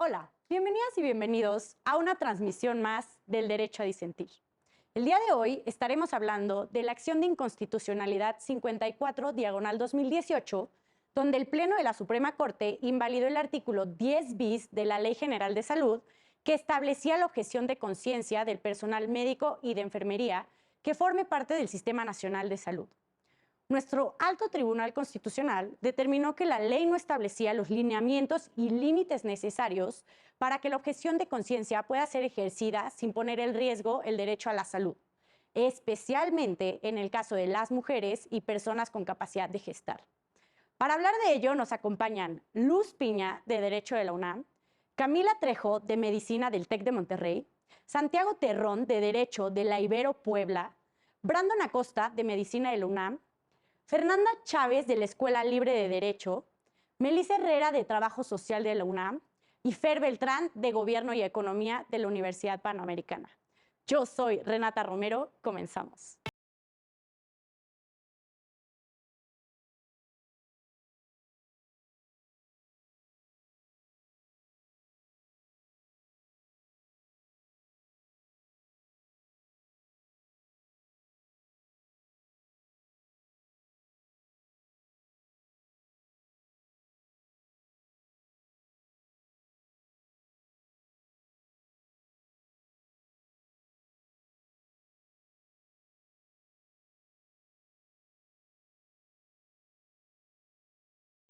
Hola, bienvenidas y bienvenidos a una transmisión más del derecho a disentir. El día de hoy estaremos hablando de la acción de inconstitucionalidad 54/2018, donde el Pleno de la Suprema Corte invalidó el artículo 10 bis de la Ley General de Salud, que establecía la objeción de conciencia del personal médico y de enfermería que forme parte del Sistema Nacional de Salud. Nuestro alto tribunal constitucional determinó que la ley no establecía los lineamientos y límites necesarios para que la objeción de conciencia pueda ser ejercida sin poner en riesgo el derecho a la salud, especialmente en el caso de las mujeres y personas con capacidad de gestar. Para hablar de ello nos acompañan Luz Piña, de Derecho de la UNAM, Camila Trejo, de Medicina del TEC de Monterrey, Santiago Terrón, de Derecho de la Ibero Puebla, Brandon Acosta, de Medicina de la UNAM, Fernanda Chávez, de la Escuela Libre de Derecho, Melissa Herrera, de Trabajo Social de la UNAM, y Fer Beltrán, de Gobierno y Economía de la Universidad Panamericana. Yo soy Renata Romero, comenzamos.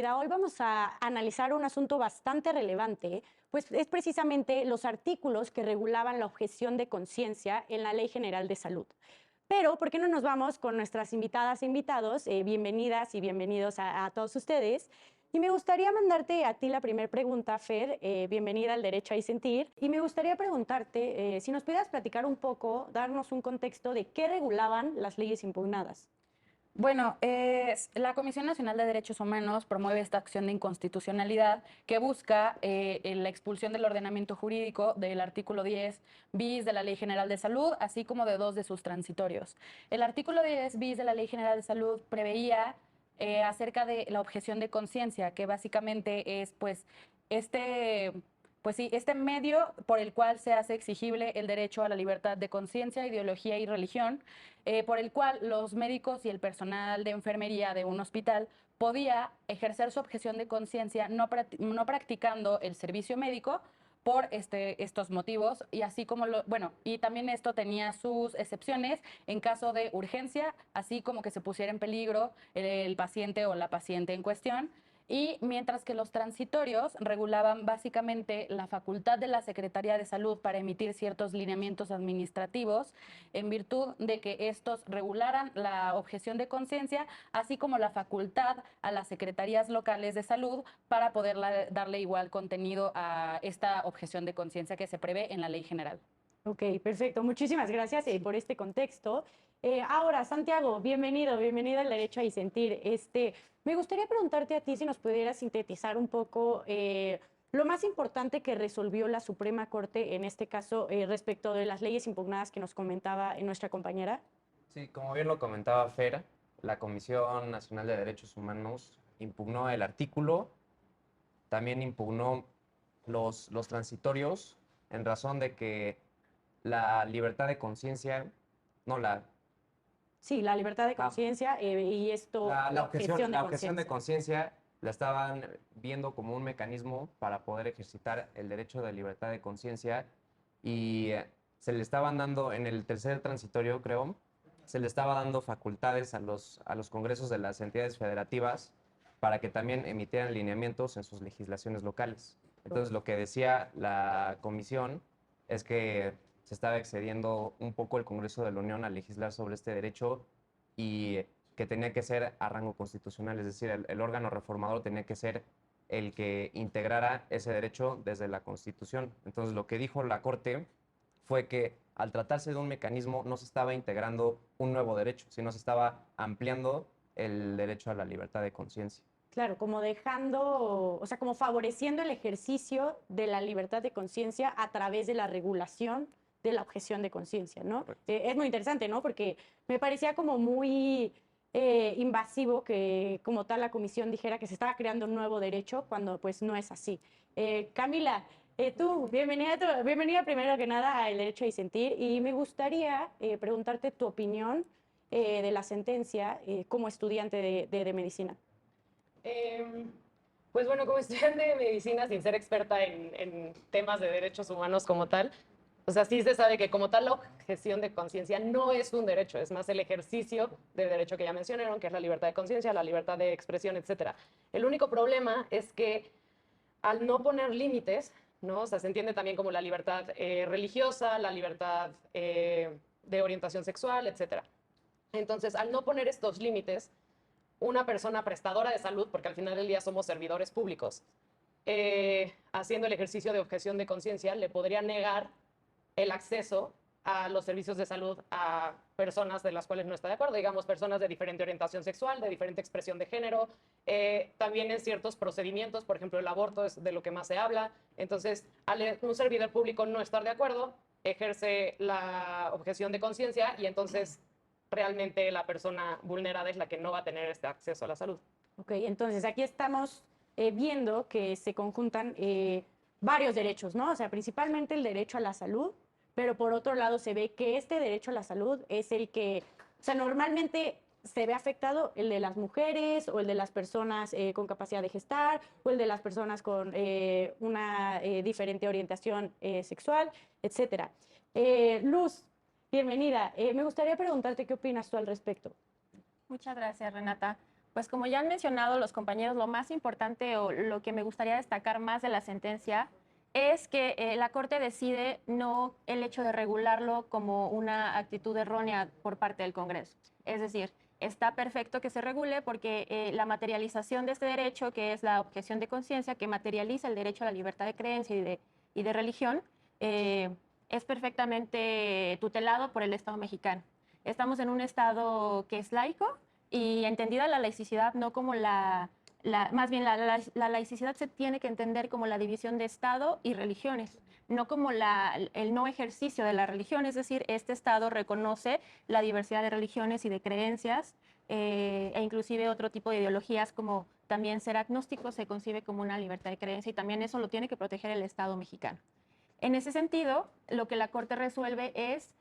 Hoy vamos a analizar un asunto bastante relevante, pues es precisamente los artículos que regulaban la objeción de conciencia en la Ley General de Salud. Pero, ¿por qué no nos vamos con nuestras invitadas e invitados? Bienvenidas y bienvenidos a todos ustedes. Y me gustaría mandarte a ti la primera pregunta, Fer, bienvenida al Derecho a Disentir. Y me gustaría preguntarte si nos pudieras platicar un poco, darnos un contexto de qué regulaban las leyes impugnadas. Bueno, la Comisión Nacional de Derechos Humanos promueve esta acción de inconstitucionalidad que busca la expulsión del ordenamiento jurídico del artículo 10 bis de la Ley General de Salud, así como de dos de sus transitorios. El artículo 10 bis de la Ley General de Salud preveía acerca de la objeción de conciencia, que básicamente es este... Pues sí, este medio por el cual se hace exigible el derecho a la libertad de conciencia, ideología y religión, por el cual los médicos y el personal de enfermería de un hospital podía ejercer su objeción de conciencia no practicando el servicio médico por estos motivos, y así como y también esto tenía sus excepciones en caso de urgencia, así como que se pusiera en peligro el paciente o la paciente en cuestión. Y mientras que los transitorios regulaban básicamente la facultad de la Secretaría de Salud para emitir ciertos lineamientos administrativos en virtud de que estos regularan la objeción de conciencia, así como la facultad a las secretarías locales de salud para poder darle igual contenido a esta objeción de conciencia que se prevé en la ley general. Ok, perfecto. Muchísimas gracias por este contexto. Ahora, Santiago, bienvenido al Derecho a Disentir. Me gustaría preguntarte a ti si nos pudieras sintetizar un poco lo más importante que resolvió la Suprema Corte, en este caso, respecto de las leyes impugnadas que nos comentaba nuestra compañera. Sí, como bien lo comentaba Fer, la Comisión Nacional de Derechos Humanos impugnó el artículo, también impugnó los transitorios en razón de que la libertad de conciencia, no la... Sí, la libertad de la- conciencia y esto, la objeción, de la objeción de conciencia. conciencia la estaban viendo como un mecanismo para poder ejercitar el derecho de libertad de conciencia y se le estaban dando, en el tercer transitorio, creo, se le estaba dando facultades a los congresos de las entidades federativas para que también emitieran lineamientos en sus legislaciones locales. Entonces, lo que decía la comisión es que se estaba excediendo un poco el Congreso de la Unión a legislar sobre este derecho y que tenía que ser a rango constitucional, es decir, el órgano reformador tenía que ser el que integrara ese derecho desde la Constitución. Entonces, lo que dijo la Corte fue que al tratarse de un mecanismo no se estaba integrando un nuevo derecho, sino se estaba ampliando el derecho a la libertad de conciencia. Claro, como dejando, o sea, como favoreciendo el ejercicio de la libertad de conciencia a través de la regulación de la objeción de conciencia, ¿no? Es muy interesante, ¿no? Porque me parecía como muy invasivo que como tal la comisión dijera que se estaba creando un nuevo derecho cuando pues no es así. Camila, Bienvenida primero que nada al derecho a disentir y me gustaría preguntarte tu opinión de la sentencia como estudiante de medicina. Pues bueno, como estudiante de medicina, sin ser experta en temas de derechos humanos como tal, o sea, sí se sabe que como tal la objeción de conciencia no es un derecho, es más el ejercicio del derecho que ya mencionaron, que es la libertad de conciencia, la libertad de expresión, etcétera. El único problema es que al no poner límites, ¿no? O sea, se entiende también como la libertad religiosa, la libertad de orientación sexual, etcétera. Entonces, al no poner estos límites, una persona prestadora de salud, porque al final del día somos servidores públicos, haciendo el ejercicio de objeción de conciencia, le podría negar el acceso a los servicios de salud a personas de las cuales no está de acuerdo, digamos, personas de diferente orientación sexual, de diferente expresión de género, también en ciertos procedimientos, por ejemplo, el aborto es de lo que más se habla. Entonces, al un servidor público no estar de acuerdo, ejerce la objeción de conciencia y entonces realmente la persona vulnerada es la que no va a tener este acceso a la salud. Ok, entonces aquí estamos viendo que se conjuntan varios derechos, ¿no? O sea, principalmente el derecho a la salud, pero por otro lado se ve que este derecho a la salud es el que, o sea, normalmente se ve afectado el de las mujeres o el de las personas con capacidad de gestar o el de las personas con una diferente orientación sexual, etcétera. Luz, bienvenida. Me gustaría preguntarte qué opinas tú al respecto. Muchas gracias, Renata. Pues como ya han mencionado los compañeros, lo más importante o lo que me gustaría destacar más de la sentencia es que la Corte decide no el hecho de regularlo como una actitud errónea por parte del Congreso. Es decir, está perfecto que se regule porque la materialización de este derecho, que es la objeción de conciencia, que materializa el derecho a la libertad de creencia y de religión, es perfectamente tutelado por el Estado mexicano. Estamos en un Estado que es laico y entendida la laicidad no como más bien la laicidad se tiene que entender como la división de Estado y religiones, no como el no ejercicio de la religión. Es decir, este Estado reconoce la diversidad de religiones y de creencias e inclusive otro tipo de ideologías como también ser agnóstico se concibe como una libertad de creencia y también eso lo tiene que proteger el Estado mexicano. En ese sentido, lo que la Corte resuelve es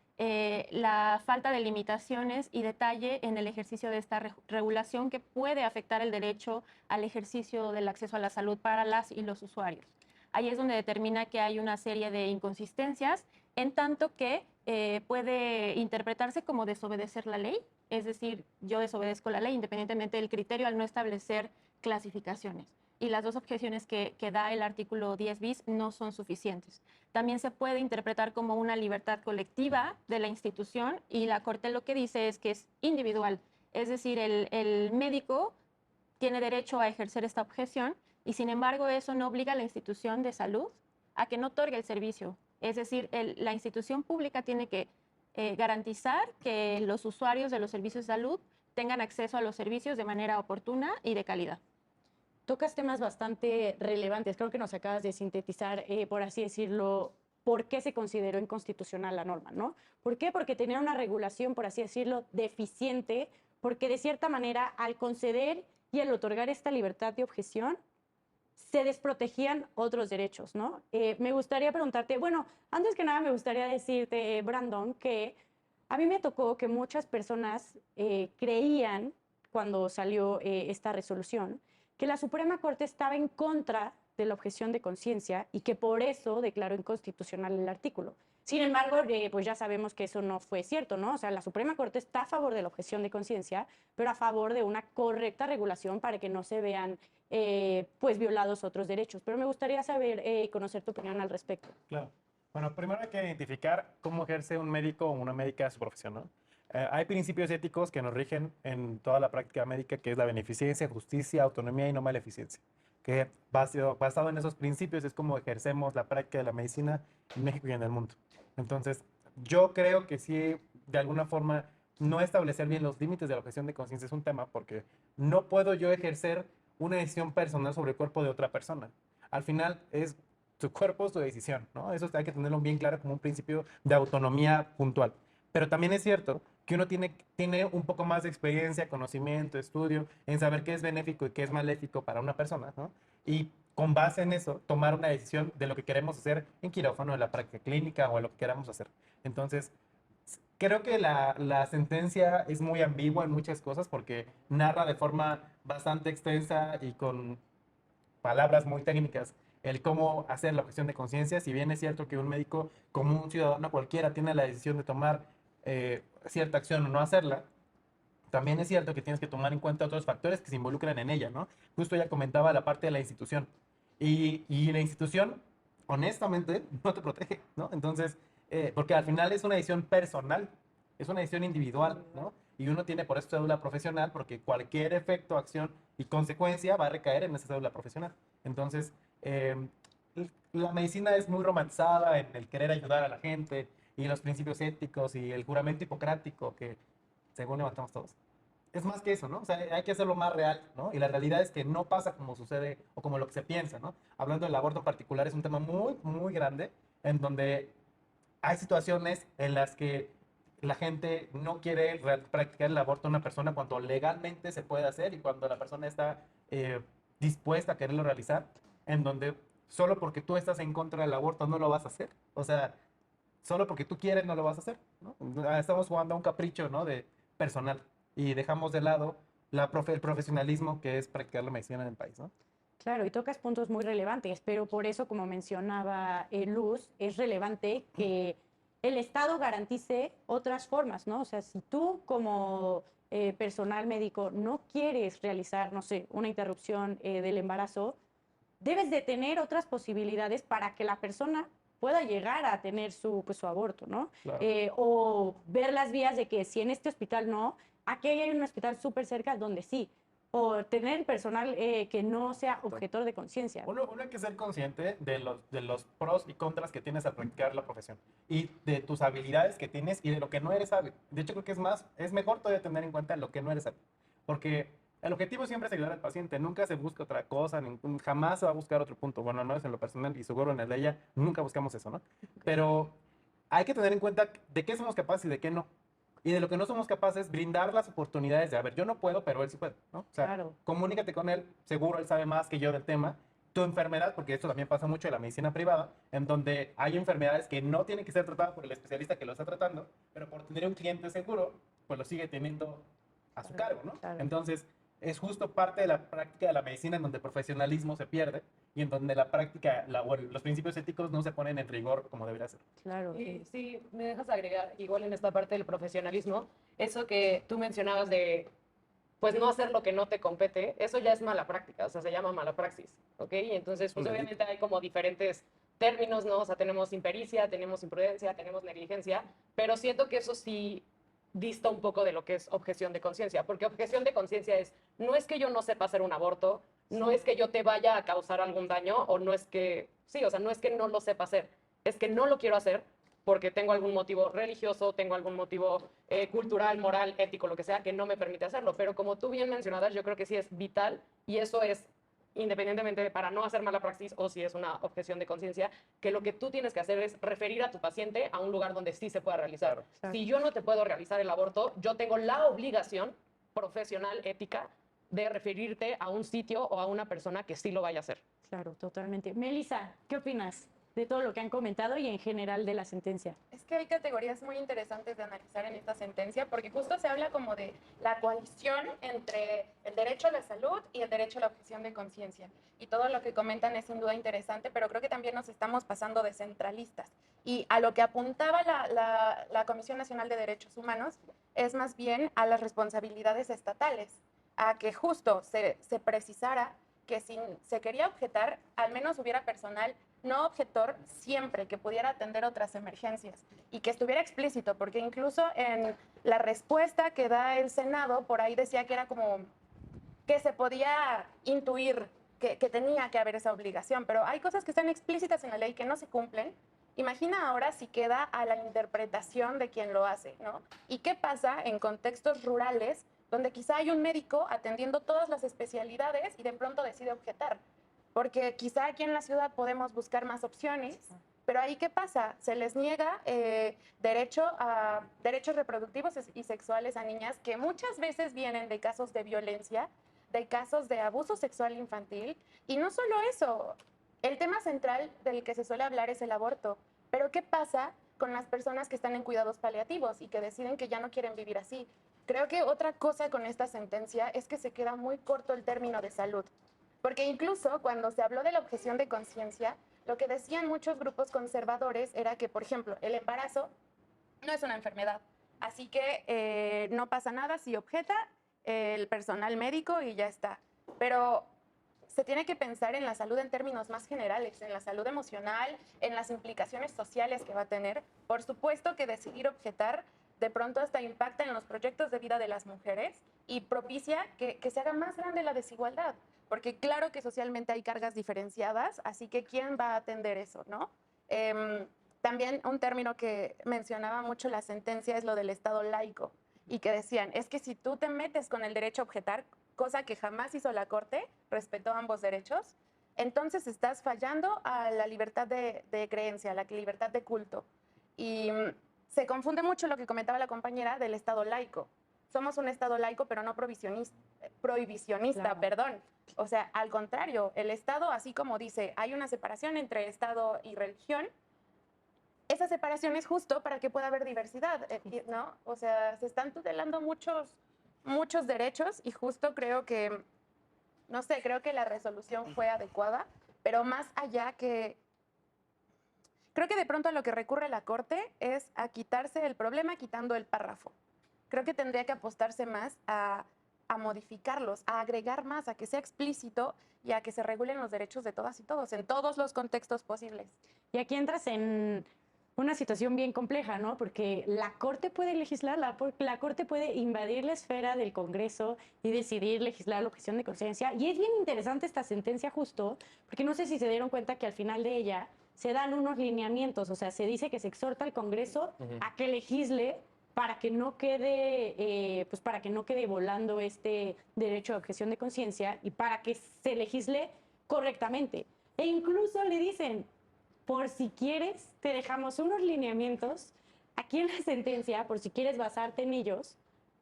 la falta de limitaciones y detalle en el ejercicio de esta regulación que puede afectar el derecho al ejercicio del acceso a la salud para las y los usuarios. Ahí es donde determina que hay una serie de inconsistencias, en tanto que puede interpretarse como desobedecer la ley, es decir, yo desobedezco la ley independientemente del criterio al no establecer clasificaciones. Y las dos objeciones que da el artículo 10 bis no son suficientes. También se puede interpretar como una libertad colectiva de la institución y la Corte lo que dice es que es individual. Es decir, el médico tiene derecho a ejercer esta objeción y sin embargo eso no obliga a la institución de salud a que no otorgue el servicio. Es decir, la institución pública tiene que garantizar que los usuarios de los servicios de salud tengan acceso a los servicios de manera oportuna y de calidad. Tocas temas bastante relevantes. Creo que nos acabas de sintetizar, por así decirlo, por qué se consideró inconstitucional la norma, ¿no? ¿Por qué? Porque tenía una regulación, por así decirlo, deficiente, porque de cierta manera, al conceder y al otorgar esta libertad de objeción, se desprotegían otros derechos, ¿no? Me gustaría preguntarte, bueno, antes que nada me gustaría decirte, Brandon, que a mí me tocó que muchas personas creían, cuando salió esta resolución, que la Suprema Corte estaba en contra de la objeción de conciencia y que por eso declaró inconstitucional el artículo. Sin embargo, pues ya sabemos que eso no fue cierto, ¿no? O sea, la Suprema Corte está a favor de la objeción de conciencia, pero a favor de una correcta regulación para que no se vean pues violados otros derechos. Pero me gustaría saber y conocer tu opinión al respecto. Claro. Bueno, primero hay que identificar cómo ejerce un médico o una médica su profesión, ¿no? Hay principios éticos que nos rigen en toda la práctica médica, que es la beneficencia, justicia, autonomía y no maleficencia. Que basado en esos principios es como ejercemos la práctica de la medicina en México y en el mundo. Entonces, yo creo que sí, de alguna forma, no establecer bien los límites de la objeción de conciencia es un tema, porque no puedo yo ejercer una decisión personal sobre el cuerpo de otra persona. Al final es su cuerpo, su decisión, ¿no? Eso hay que tenerlo bien claro como un principio de autonomía puntual. Pero también es cierto que uno tiene un poco más de experiencia, conocimiento, estudio, en saber qué es benéfico y qué es maléfico para una persona, ¿no? Y con base en eso, tomar una decisión de lo que queremos hacer en quirófano, en la práctica clínica o en lo que queramos hacer. Entonces, creo que la sentencia es muy ambigua en muchas cosas porque narra de forma bastante extensa y con palabras muy técnicas el cómo hacer la objeción de conciencia. Si bien es cierto que un médico, como un ciudadano cualquiera, tiene la decisión de tomar cierta acción o no hacerla, también es cierto que tienes que tomar en cuenta otros factores que se involucran en ella, ¿no? Justo ya comentaba la parte de la institución. Y la institución, honestamente, no te protege, ¿no? Entonces, porque al final es una decisión personal, es una decisión individual, ¿no? Y uno tiene por eso cédula profesional porque cualquier efecto, acción y consecuencia va a recaer en esa cédula profesional. Entonces, la medicina es muy romantizada en el querer ayudar a la gente y los principios éticos y el juramento hipocrático que según levantamos todos. Es más que eso, ¿no? O sea, hay que hacerlo más real, ¿no? Y la realidad es que no pasa como sucede o como lo que se piensa, ¿no? Hablando del aborto en particular, es un tema muy, muy grande en donde hay situaciones en las que la gente no quiere practicar el aborto a una persona cuando legalmente se puede hacer y cuando la persona está dispuesta a quererlo realizar, en donde solo porque tú estás en contra del aborto no lo vas a hacer. O sea, solo porque tú quieres no lo vas a hacer, ¿no? Estamos jugando a un capricho, ¿no? De personal y dejamos de lado el profesionalismo que es practicar la medicina en el país, ¿no? Claro, y tocas puntos muy relevantes, pero por eso, como mencionaba Luz, es relevante que el Estado garantice otras formas, ¿no? O sea, si tú como personal médico no quieres realizar, no sé, una interrupción del embarazo, debes de tener otras posibilidades para que la persona pueda llegar a tener pues, su aborto, ¿no? Claro. O ver las vías de que si en este hospital no, aquí hay un hospital súper cerca donde sí. O tener personal que no sea objetor de conciencia. Uno hay que ser consciente de los pros y contras que tienes al practicar la profesión y de tus habilidades que tienes y de lo que no eres hábil. De hecho, creo que es mejor todavía tener en cuenta lo que no eres hábil. Porque el objetivo siempre es ayudar al paciente, nunca se busca otra cosa, jamás se va a buscar otro punto. Bueno, no es en lo personal y seguro en el de ella, nunca buscamos eso, ¿no? Pero hay que tener en cuenta de qué somos capaces y de qué no. Y de lo que no somos capaces, brindar las oportunidades de, a ver, yo no puedo, pero él sí puede, ¿no? O sea, Claro. comunícate con él, seguro él sabe más que yo del tema. Tu enfermedad, porque esto también pasa mucho en la medicina privada, en donde hay enfermedades que no tienen que ser tratadas por el especialista que lo está tratando, pero por tener un cliente seguro, pues lo sigue teniendo a su cargo, ¿no? Claro. Entonces, es justo parte de la práctica de la medicina en donde el profesionalismo se pierde y en donde la práctica, los principios éticos no se ponen en rigor como debería ser. Claro. Y sí, me dejas agregar, igual en esta parte del profesionalismo, eso que tú mencionabas de, pues, no hacer lo que no te compete, eso ya es mala práctica, o sea, se llama mala praxis, ¿ok? Y entonces, pues, obviamente hay como diferentes términos, ¿no? O sea, tenemos impericia, tenemos imprudencia, tenemos negligencia, pero siento que eso sí dista un poco de lo que es objeción de conciencia, porque objeción de conciencia es, no es que yo no sepa hacer un aborto, no es que yo te vaya a causar algún daño, o no es que, sí, o sea, no es que no lo sepa hacer, es que no lo quiero hacer porque tengo algún motivo religioso, tengo algún motivo cultural, moral, ético, lo que sea, que no me permite hacerlo. Pero como tú bien mencionadas, yo creo que sí es vital, y eso es independientemente de para no hacer mala praxis o si es una objeción de conciencia, que lo que tú tienes que hacer es referir a tu paciente a un lugar donde sí se pueda realizar. Claro. Si yo no te puedo realizar el aborto, yo tengo la obligación profesional, ética, de referirte a un sitio o a una persona que sí lo vaya a hacer. Claro, totalmente. Melissa, ¿qué opinas de todo lo que han comentado y en general de la sentencia? Es que hay categorías muy interesantes de analizar en esta sentencia porque justo se habla como de la coalición entre el derecho a la salud y el derecho a la objeción de conciencia. Y todo lo que comentan es sin duda interesante, pero creo que también nos estamos pasando de centralistas. Y a lo que apuntaba la Comisión Nacional de Derechos Humanos es más bien a las responsabilidades estatales, a que justo se precisara que si se quería objetar, al menos hubiera personal no objetor siempre que pudiera atender otras emergencias y que estuviera explícito, porque incluso en la respuesta que da el Senado, por ahí decía que era como que se podía intuir que tenía que haber esa obligación, pero hay cosas que están explícitas en la ley que no se cumplen. Imagina ahora si queda a la interpretación de quien lo hace, ¿no? ¿Y qué pasa en contextos rurales donde quizá hay un médico atendiendo todas las especialidades y de pronto decide objetar? Porque quizá aquí en la ciudad podemos buscar más opciones, pero ahí ¿qué pasa? Se les niega derechos reproductivos y sexuales a niñas que muchas veces vienen de casos de violencia, de casos de abuso sexual infantil. Y no solo eso, el tema central del que se suele hablar es el aborto. Pero ¿qué pasa con las personas que están en cuidados paliativos y que deciden que ya no quieren vivir así? Creo que otra cosa con esta sentencia es que se queda muy corto el término de salud. Porque incluso cuando se habló de la objeción de conciencia, lo que decían muchos grupos conservadores era que, por ejemplo, el embarazo no es una enfermedad. Así que no pasa nada si objeta el personal médico y ya está. Pero se tiene que pensar en la salud en términos más generales, en la salud emocional, en las implicaciones sociales que va a tener. Por supuesto que decidir objetar de pronto hasta impacta en los proyectos de vida de las mujeres y propicia que se haga más grande la desigualdad. Porque claro que socialmente hay cargas diferenciadas, así que ¿quién va a atender eso, no? También un término que mencionaba mucho la sentencia es lo del Estado laico, y que decían, es que si tú te metes con el derecho a objetar, cosa que jamás hizo la Corte, respetó ambos derechos, entonces estás fallando a la libertad de creencia, a la libertad de culto. Y se confunde mucho lo que comentaba la compañera del Estado laico. Somos un Estado laico, pero no prohibicionista, Claro. perdón. O sea, al contrario, el Estado, así como dice, hay una separación entre Estado y religión, esa separación es justo para que pueda haber diversidad, ¿no? O sea, se están tutelando muchos derechos y justo creo que, no sé, creo que la resolución fue adecuada, pero más allá que, creo que de pronto a lo que recurre la Corte es a quitarse el problema quitando el párrafo. Creo que tendría que apostarse más a modificarlos, a agregar más, a que sea explícito y a que se regulen los derechos de todas y todos, en todos los contextos posibles. Y aquí entras en una situación bien compleja, ¿no? Porque la Corte puede legislar, la Corte puede invadir la esfera del Congreso y decidir legislar la objeción de conciencia. Y es bien interesante esta sentencia justo, porque no sé si se dieron cuenta que al final de ella se dan unos lineamientos, o sea, se dice que se exhorta al Congreso a que legisle para que no quede, pues para que no quede volando este derecho de objeción de conciencia y para que se legisle correctamente. E incluso le dicen, por si quieres, te dejamos unos lineamientos aquí en la sentencia, por si quieres basarte en ellos,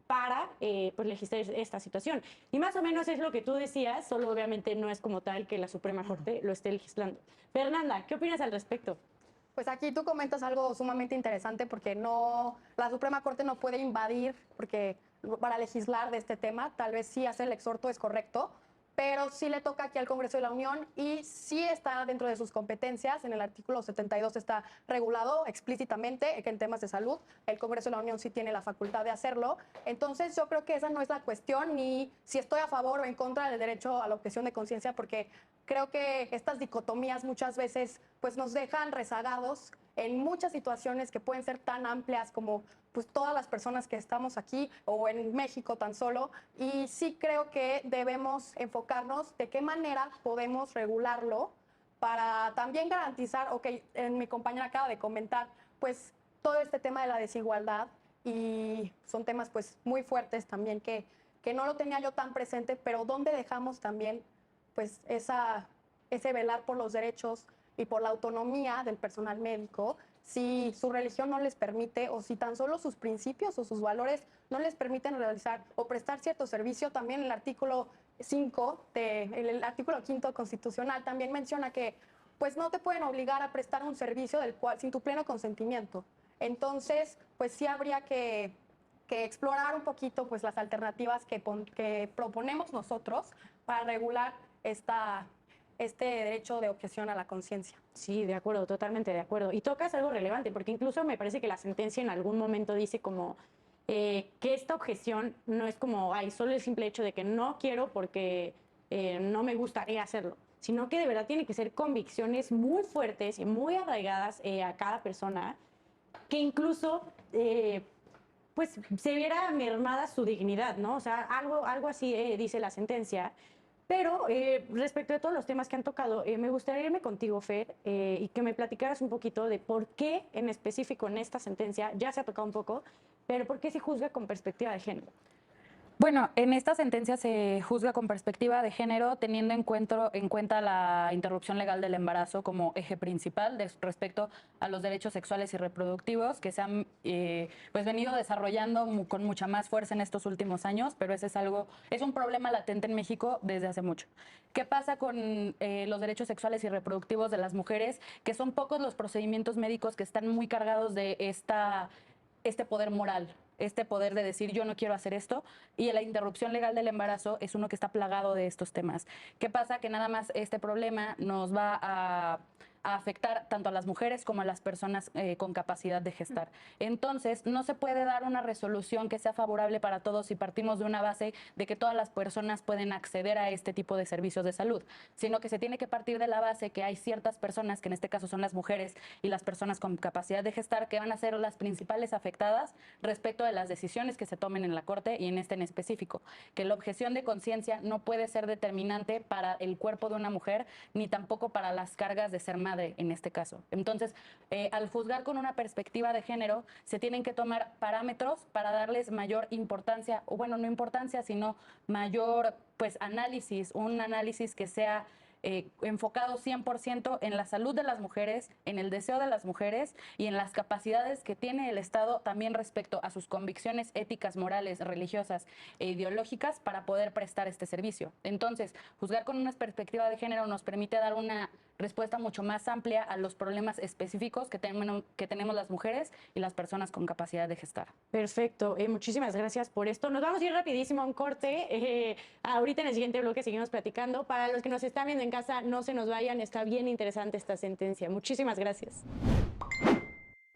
para pues, legislar esta situación. Y más o menos es lo que tú decías, solo obviamente no es como tal que la Suprema Corte lo esté legislando. Fernanda, ¿qué opinas al respecto? Pues aquí tú comentas algo sumamente interesante porque no, la Suprema Corte no puede invadir porque para legislar de este tema, tal vez sí hacer el exhorto es correcto, pero sí le toca aquí al Congreso de la Unión y sí está dentro de sus competencias. En el artículo 72 está regulado explícitamente que en temas de salud el Congreso de la Unión sí tiene la facultad de hacerlo. Entonces yo creo que esa no es la cuestión, ni si estoy a favor o en contra del derecho a la objeción de conciencia, porque creo que estas dicotomías muchas veces pues, nos dejan rezagados en muchas situaciones que pueden ser tan amplias como pues, todas las personas que estamos aquí o en México tan solo. Y sí creo que debemos enfocarnos de qué manera podemos regularlo para también garantizar, mi compañera acaba de comentar, pues todo este tema de la desigualdad y son temas pues muy fuertes también que no lo tenía yo tan presente, pero ¿dónde dejamos también pues ese velar por los derechos y por la autonomía del personal médico, si su religión no les permite o si tan solo sus principios o sus valores no les permiten realizar o prestar cierto servicio? También el artículo 5, el artículo 5 constitucional también menciona que pues no te pueden obligar a prestar un servicio del cual sin tu pleno consentimiento. Entonces, pues sí habría que explorar un poquito pues las alternativas que proponemos nosotros para regular este derecho de objeción a la conciencia. Sí, de acuerdo, totalmente de acuerdo. Y tocas algo relevante, porque incluso me parece que la sentencia en algún momento dice como que esta objeción no es como, ay, solo el simple hecho de que no quiero porque no me gustaría hacerlo, sino que de verdad tiene que ser convicciones muy fuertes y muy arraigadas a cada persona, que incluso pues se viera mermada su dignidad, ¿no? O sea, algo así dice la sentencia. Pero respecto de todos los temas que han tocado, me gustaría irme contigo, Fer, y que me platicaras un poquito de por qué en específico en esta sentencia, ya se ha tocado un poco, pero por qué se juzga con perspectiva de género. Bueno, en esta sentencia se juzga con perspectiva de género, teniendo en cuenta la interrupción legal del embarazo como eje principal respecto a los derechos sexuales y reproductivos que se han pues venido desarrollando con mucha más fuerza en estos últimos años, pero ese es un problema latente en México desde hace mucho. ¿Qué pasa con los derechos sexuales y reproductivos de las mujeres? Que son pocos los procedimientos médicos que están muy cargados de este poder moral, este poder de decir yo no quiero hacer esto, y la interrupción legal del embarazo es uno que está plagado de estos temas. ¿Qué pasa? Que nada más este problema nos va a afectar tanto a las mujeres como a las personas con capacidad de gestar. Entonces, no se puede dar una resolución que sea favorable para todos si partimos de una base de que todas las personas pueden acceder a este tipo de servicios de salud, sino que se tiene que partir de la base que hay ciertas personas, que en este caso son las mujeres y las personas con capacidad de gestar, que van a ser las principales afectadas respecto de las decisiones que se tomen en la Corte y en este en específico, que la objeción de conciencia no puede ser determinante para el cuerpo de una mujer ni tampoco para las cargas de ser madre en este caso. Entonces, al juzgar con una perspectiva de género, se tienen que tomar parámetros para darles mayor importancia, o bueno, no importancia, sino mayor pues análisis, un análisis que sea enfocado 100% en la salud de las mujeres, en el deseo de las mujeres y en las capacidades que tiene el Estado también respecto a sus convicciones éticas, morales, religiosas e ideológicas para poder prestar este servicio. Entonces, juzgar con una perspectiva de género nos permite dar una respuesta mucho más amplia a los problemas específicos que tenemos las mujeres y las personas con capacidad de gestar. Perfecto, muchísimas gracias por esto. Nos vamos a ir rapidísimo a un corte. Ahorita en el siguiente bloque seguimos platicando. Para los que nos están viendo en casa, no se nos vayan, está bien interesante esta sentencia. Muchísimas gracias.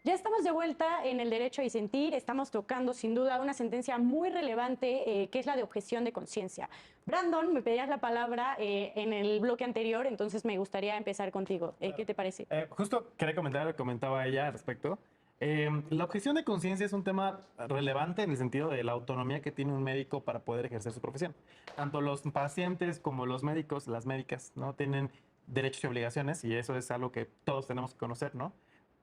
Ya estamos de vuelta en el derecho a disentir. Estamos tocando sin duda una sentencia muy relevante que es la de objeción de conciencia. Brandon, me pedías la palabra en el bloque anterior, entonces me gustaría empezar contigo. ¿Qué te parece? Justo quería comentar lo que comentaba ella al respecto. La objeción de conciencia es un tema relevante en el sentido de la autonomía que tiene un médico para poder ejercer su profesión. Tanto los pacientes como los médicos, las médicas, ¿no? Tienen derechos y obligaciones y eso es algo que todos tenemos que conocer, ¿no?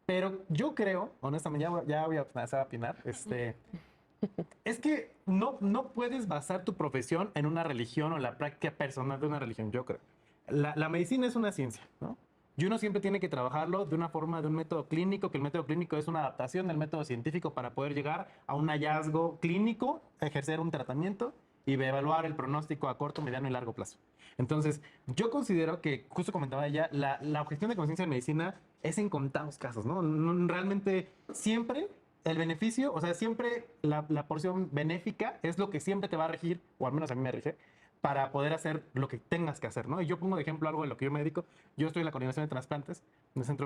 Pero yo creo, honestamente, ya voy a empezar a opinar, es que no puedes basar tu profesión en una religión o la práctica personal de una religión, yo creo. La medicina es una ciencia, ¿no? Y uno siempre tiene que trabajarlo de una forma, de un método clínico, que el método clínico es una adaptación del método científico para poder llegar a un hallazgo clínico, ejercer un tratamiento y evaluar el pronóstico a corto, mediano y largo plazo. Entonces, yo considero que, justo comentaba ella, la objeción de conciencia en medicina es en contados casos, ¿no? Realmente siempre el beneficio, o sea, siempre la porción benéfica es lo que siempre te va a regir, o al menos a mí me rige, para poder hacer lo que tengas que hacer, ¿no? Y yo pongo de ejemplo algo de lo que yo me dedico. Yo estoy en la coordinación de trasplantes en el Centro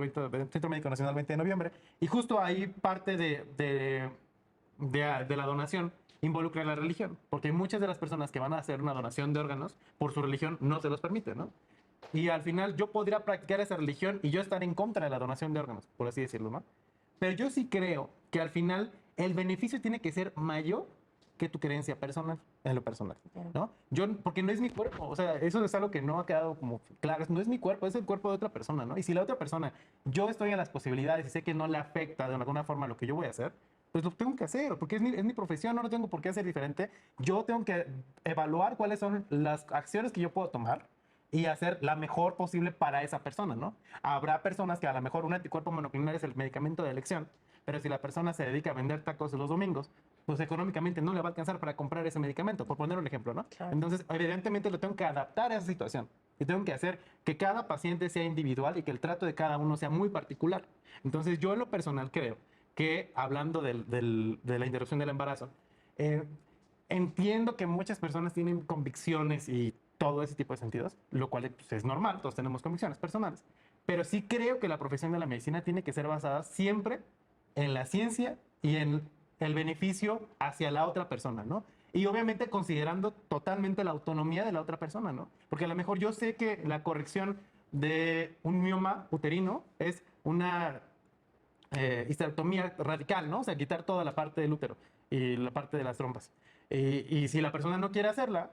Médico Nacional 20 de noviembre, y justo ahí parte de la donación involucra la religión, porque muchas de las personas que van a hacer una donación de órganos, por su religión no se los permite, ¿no? Y al final yo podría practicar esa religión y yo estar en contra de la donación de órganos, por así decirlo, ¿no? Pero yo sí creo que al final el beneficio tiene que ser mayor que tu creencia personal, en lo personal, ¿no? Porque no es mi cuerpo, o sea, eso es algo que no ha quedado como claro, no es mi cuerpo, es el cuerpo de otra persona, ¿no? Y si la otra persona, yo estoy en las posibilidades y sé que no le afecta de alguna forma lo que yo voy a hacer, pues lo tengo que hacer, porque es mi profesión, no lo tengo por qué hacer diferente. Yo tengo que evaluar cuáles son las acciones que yo puedo tomar y hacer la mejor posible para esa persona, ¿no? Habrá personas que a lo mejor un anticuerpo monoclonal es el medicamento de elección, pero si la persona se dedica a vender tacos los domingos, pues económicamente no le va a alcanzar para comprar ese medicamento, por poner un ejemplo, ¿no? Claro. Entonces, evidentemente lo tengo que adaptar a esa situación y tengo que hacer que cada paciente sea individual y que el trato de cada uno sea muy particular. Entonces, yo en lo personal creo que, hablando de la interrupción del embarazo, entiendo que muchas personas tienen convicciones y todo ese tipo de sentidos, lo cual pues, es normal, todos tenemos convicciones personales, pero sí creo que la profesión de la medicina tiene que ser basada siempre en la ciencia y en el beneficio hacia la otra persona, ¿no? Y obviamente considerando totalmente la autonomía de la otra persona, ¿no? Porque a lo mejor yo sé que la corrección de un mioma uterino es una histerectomía radical, ¿no? O sea, quitar toda la parte del útero y la parte de las trompas. Y si la persona no quiere hacerla,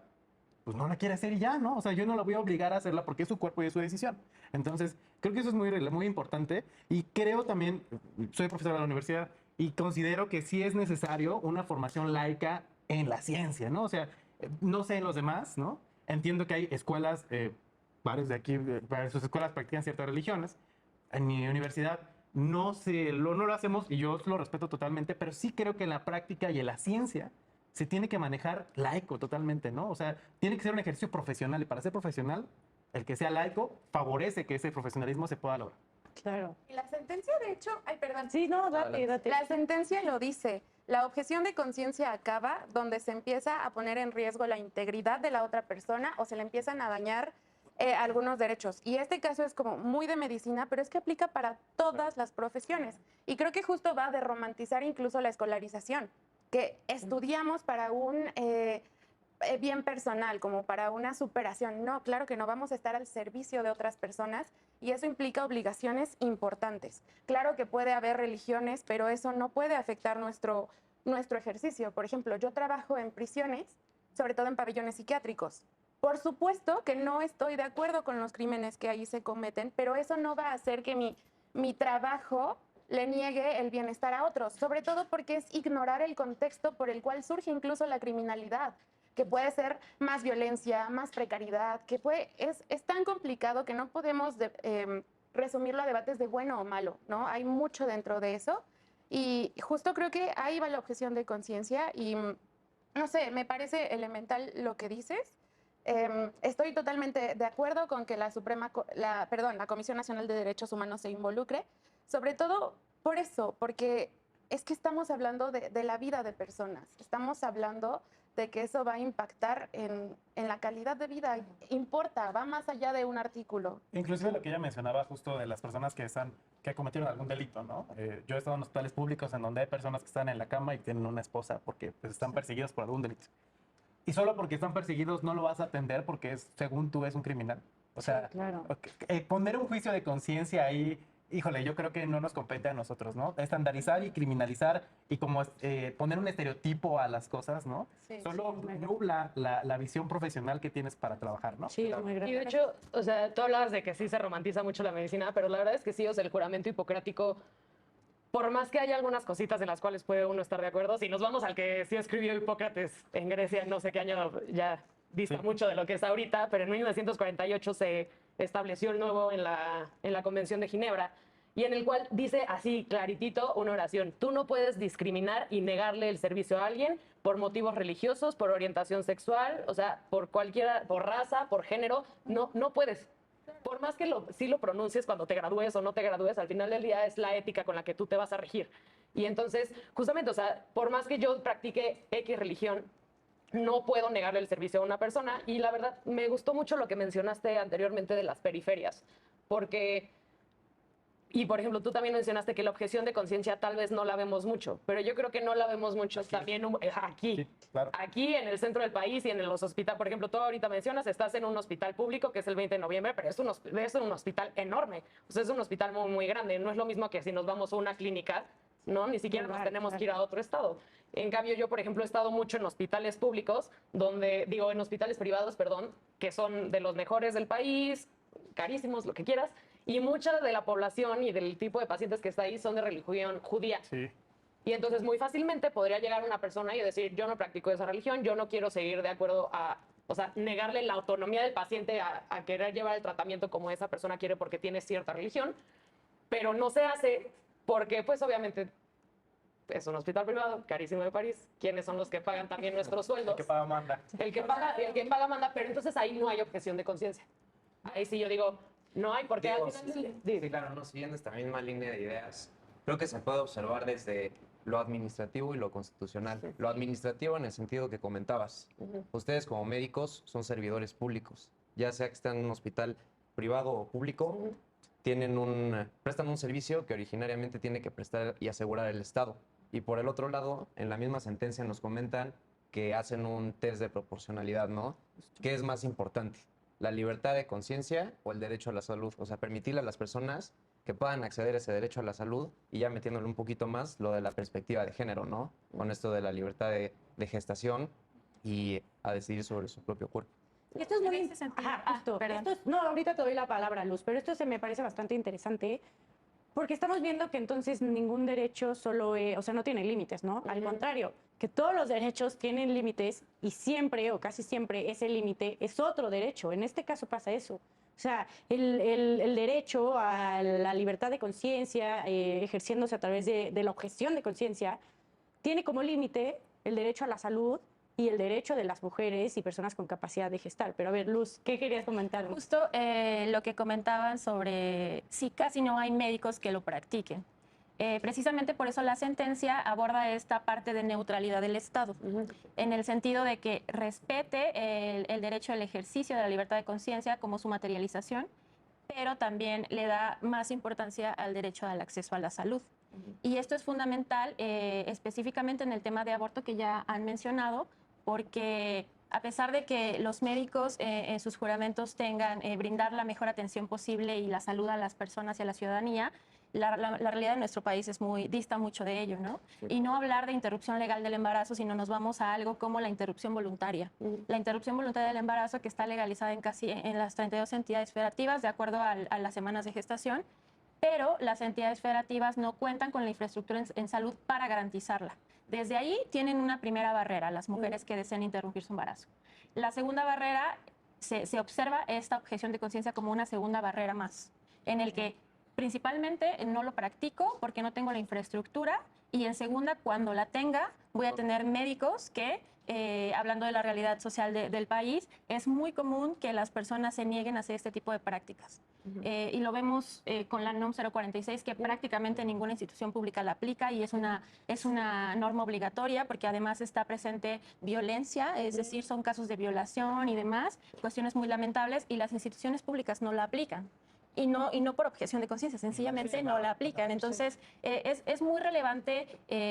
pues no la quiere hacer y ya, ¿no? O sea, yo no la voy a obligar a hacerla porque es su cuerpo y es su decisión. Entonces, creo que eso es muy importante y creo también, soy profesor de la universidad y considero que sí es necesario una formación laica en la ciencia, ¿no? O sea, no sé en los demás, ¿no? Entiendo que hay escuelas, varios de aquí, varias sus escuelas practican ciertas religiones. En mi universidad no lo hacemos y yo lo respeto totalmente, pero sí creo que en la práctica y en la ciencia se tiene que manejar laico totalmente, ¿no? O sea, tiene que ser un ejercicio profesional y para ser profesional, el que sea laico favorece que ese profesionalismo se pueda lograr. Claro. Y la sentencia, de hecho, ay, perdón. Sí, no, date, date. La sentencia lo dice. La objeción de conciencia acaba donde se empieza a poner en riesgo la integridad de la otra persona o se le empiezan a dañar algunos derechos. Y este caso es como muy de medicina, pero es que aplica para todas las profesiones. Y creo que justo va de romantizar incluso la escolarización, que estudiamos para un bien personal, como para una superación. No, claro que no, vamos a estar al servicio de otras personas y eso implica obligaciones importantes. Claro que puede haber religiones, pero eso no puede afectar nuestro ejercicio. Por ejemplo, yo trabajo en prisiones, sobre todo en pabellones psiquiátricos. Por supuesto que no estoy de acuerdo con los crímenes que ahí se cometen, pero eso no va a hacer que mi trabajo le niegue el bienestar a otros, sobre todo porque es ignorar el contexto por el cual surge incluso la criminalidad, que puede ser más violencia, más precariedad, que es tan complicado que no podemos resumirlo a debates de bueno o malo, ¿no? Hay mucho dentro de eso y justo creo que ahí va la objeción de conciencia y no sé, me parece elemental lo que dices. Estoy totalmente de acuerdo con que la Comisión Nacional de Derechos Humanos se involucre, sobre todo por eso, porque es que estamos hablando de la vida de personas, estamos hablando de que eso va a impactar en la calidad de vida, importa, va más allá de un artículo. Inclusive lo que ella mencionaba justo de las personas que cometieron algún delito, ¿no? Yo he estado en hospitales públicos en donde hay personas que están en la cama y tienen una esposa porque pues, están perseguidos por algún delito. Y solo porque están perseguidos no lo vas a atender porque según tú es un criminal. O sea, Sí, claro. poner un juicio de conciencia ahí, híjole, yo creo que no nos compete a nosotros, ¿no? Estandarizar y criminalizar y como poner un estereotipo a las cosas, ¿no? Sí, Solo nubla la visión profesional que tienes para trabajar, ¿no? Sí, es muy Y grave. de hecho, o sea, tú hablabas de que sí se romantiza mucho la medicina, pero la verdad es que sí, o sea, el juramento hipocrático, por más que haya algunas cositas en las cuales puede uno estar de acuerdo, si nos vamos al que sí escribió Hipócrates en Grecia, no sé qué año, ya dista Sí. mucho de lo que es ahorita, pero en 1948 se estableció el nuevo en la Convención de Ginebra, y en el cual dice así claritito una oración: tú no puedes discriminar y negarle el servicio a alguien por motivos religiosos, por orientación sexual, o sea, por raza, por género, no puedes. Por más que sí lo pronuncies cuando te gradúes o no te gradúes, al final del día es la ética con la que tú te vas a regir. Y entonces, justamente, o sea, por más que yo practique X religión, no puedo negarle el servicio a una persona. Y la verdad, me gustó mucho lo que mencionaste anteriormente de las periferias, porque... Y, por ejemplo, tú también mencionaste que la objeción de conciencia tal vez no la vemos mucho, pero yo creo que no la vemos mucho también aquí. Sí, claro. Aquí en el centro del país y en los hospitales. Por ejemplo, tú ahorita mencionas, estás en un hospital público que es el 20 de noviembre, pero es un hospital enorme. O sea, es un hospital muy, muy grande. No es lo mismo que si nos vamos a una clínica, ¿no? Ni siquiera nos tenemos que ir a otro estado. En cambio, yo, por ejemplo, he estado mucho en hospitales públicos, en hospitales privados, perdón, que son de los mejores del país, carísimos, lo que quieras, y mucha de la población y del tipo de pacientes que está ahí son de religión judía. Sí. Y entonces muy fácilmente podría llegar una persona y decir: yo no practico esa religión, yo no quiero seguir de acuerdo o sea, negarle la autonomía del paciente a querer llevar el tratamiento como esa persona quiere porque tiene cierta religión, pero no se hace porque, pues, obviamente, es un hospital privado, carísimo de París. ¿Quiénes son los que pagan también nuestros sueldos? El que paga manda. El que paga manda, pero entonces ahí no hay objeción de conciencia. Ahí sí yo digo, no hay, porque Digo, al final... sí, claro, no, siguiendo esta misma línea de ideas, creo que se puede observar desde lo administrativo y lo constitucional. Lo administrativo en el sentido que comentabas. Ustedes como médicos son servidores públicos, ya sea que estén en un hospital privado o público, prestan un servicio que originariamente tiene que prestar y asegurar el Estado. Y por el otro lado, en la misma sentencia nos comentan que hacen un test de proporcionalidad, ¿no? ¿Qué es más importante? ¿La libertad de conciencia o el derecho a la salud? O sea, permitirle a las personas que puedan acceder a ese derecho a la salud, y ya metiéndole un poquito más lo de la perspectiva de género, ¿no? Con esto de la libertad de gestación y a decidir sobre su propio cuerpo. Y esto es muy... En ese sentido- Ajá, justo. perdón. No, ahorita te doy la palabra, Luz, pero esto se me parece bastante interesante Porque estamos viendo que entonces ningún derecho solo, o sea, no tiene límites, ¿no? Al contrario, que todos los derechos tienen límites y siempre o casi siempre ese límite es otro derecho. En este caso pasa eso. O sea, el derecho a la libertad de conciencia, ejerciéndose a través de la objeción de conciencia, tiene como límite el derecho a la salud y el derecho de las mujeres y personas con capacidad de gestar. Pero a ver, Luz, ¿qué querías comentar? Justo lo que comentaban sobre si casi no hay médicos que lo practiquen. Precisamente por eso la sentencia aborda esta parte de neutralidad del Estado, en el sentido de que respete el derecho al ejercicio de la libertad de conciencia como su materialización, pero también le da más importancia al derecho al acceso a la salud. Y esto es fundamental específicamente en el tema de aborto que ya han mencionado, porque a pesar de que los médicos en sus juramentos tengan brindar la mejor atención posible y la salud a las personas y a la ciudadanía, la realidad de nuestro país dista mucho de ello, ¿no? Y no hablar de interrupción legal del embarazo, sino nos vamos a algo como la interrupción voluntaria. La interrupción voluntaria del embarazo, que está legalizada en las 32 entidades federativas, de acuerdo a las semanas de gestación, pero las entidades federativas no cuentan con la infraestructura en salud para garantizarla. Desde ahí tienen una primera barrera, las mujeres que deseen interrumpir su embarazo. La segunda barrera, se observa esta objeción de conciencia como una segunda barrera más, en el que principalmente no lo practico porque no tengo la infraestructura, y en segunda, cuando la tenga, voy a tener médicos que, hablando de la realidad social del país, es muy común que las personas se nieguen a hacer este tipo de prácticas. Y lo vemos con la NOM 046, que prácticamente ninguna institución pública la aplica, y es una norma obligatoria porque además está presente violencia, es decir, son casos de violación y demás, cuestiones muy lamentables, y las instituciones públicas no la aplican. Y no por objeción de conciencia, sencillamente no la aplican. Entonces, es muy relevante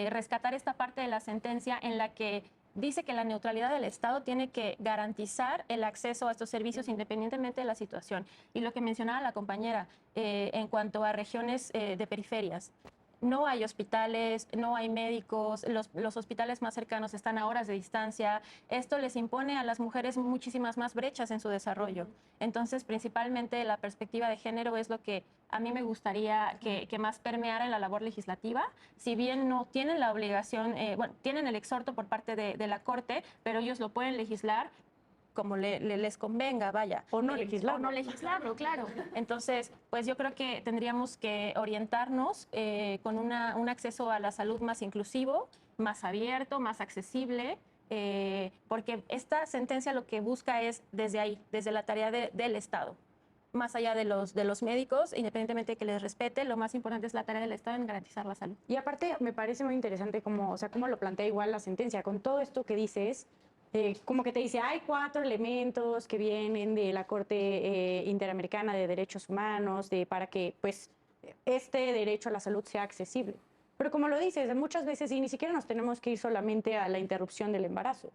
rescatar esta parte de la sentencia en la que dice que la neutralidad del Estado tiene que garantizar el acceso a estos servicios independientemente de la situación. Y lo que mencionaba la compañera en cuanto a regiones de periferias. No hay hospitales, no hay médicos, los hospitales más cercanos están a horas de distancia. Esto les impone a las mujeres muchísimas más brechas en su desarrollo. Entonces, principalmente la perspectiva de género es lo que a mí me gustaría que más permeara en la labor legislativa. Si bien no tienen la obligación, bueno, tienen el exhorto por parte de la Corte, pero ellos lo pueden legislar como les convenga, vaya. O no legislarlo. O no legislarlo, claro. Entonces, pues yo creo que tendríamos que orientarnos con un acceso a la salud más inclusivo, más abierto, más accesible, porque esta sentencia lo que busca es desde ahí, desde la tarea del Estado. Más allá de los médicos, independientemente de que les respete, lo más importante es la tarea del Estado en garantizar la salud. Y aparte, me parece muy interesante cómo, o sea, cómo lo plantea igual la sentencia. Con todo esto que dices, como que te dice, hay 4 elementos que vienen de la Corte Interamericana de Derechos Humanos para que, pues, este derecho a la salud sea accesible. Pero como lo dices, muchas veces, y ni siquiera nos tenemos que ir solamente a la interrupción del embarazo,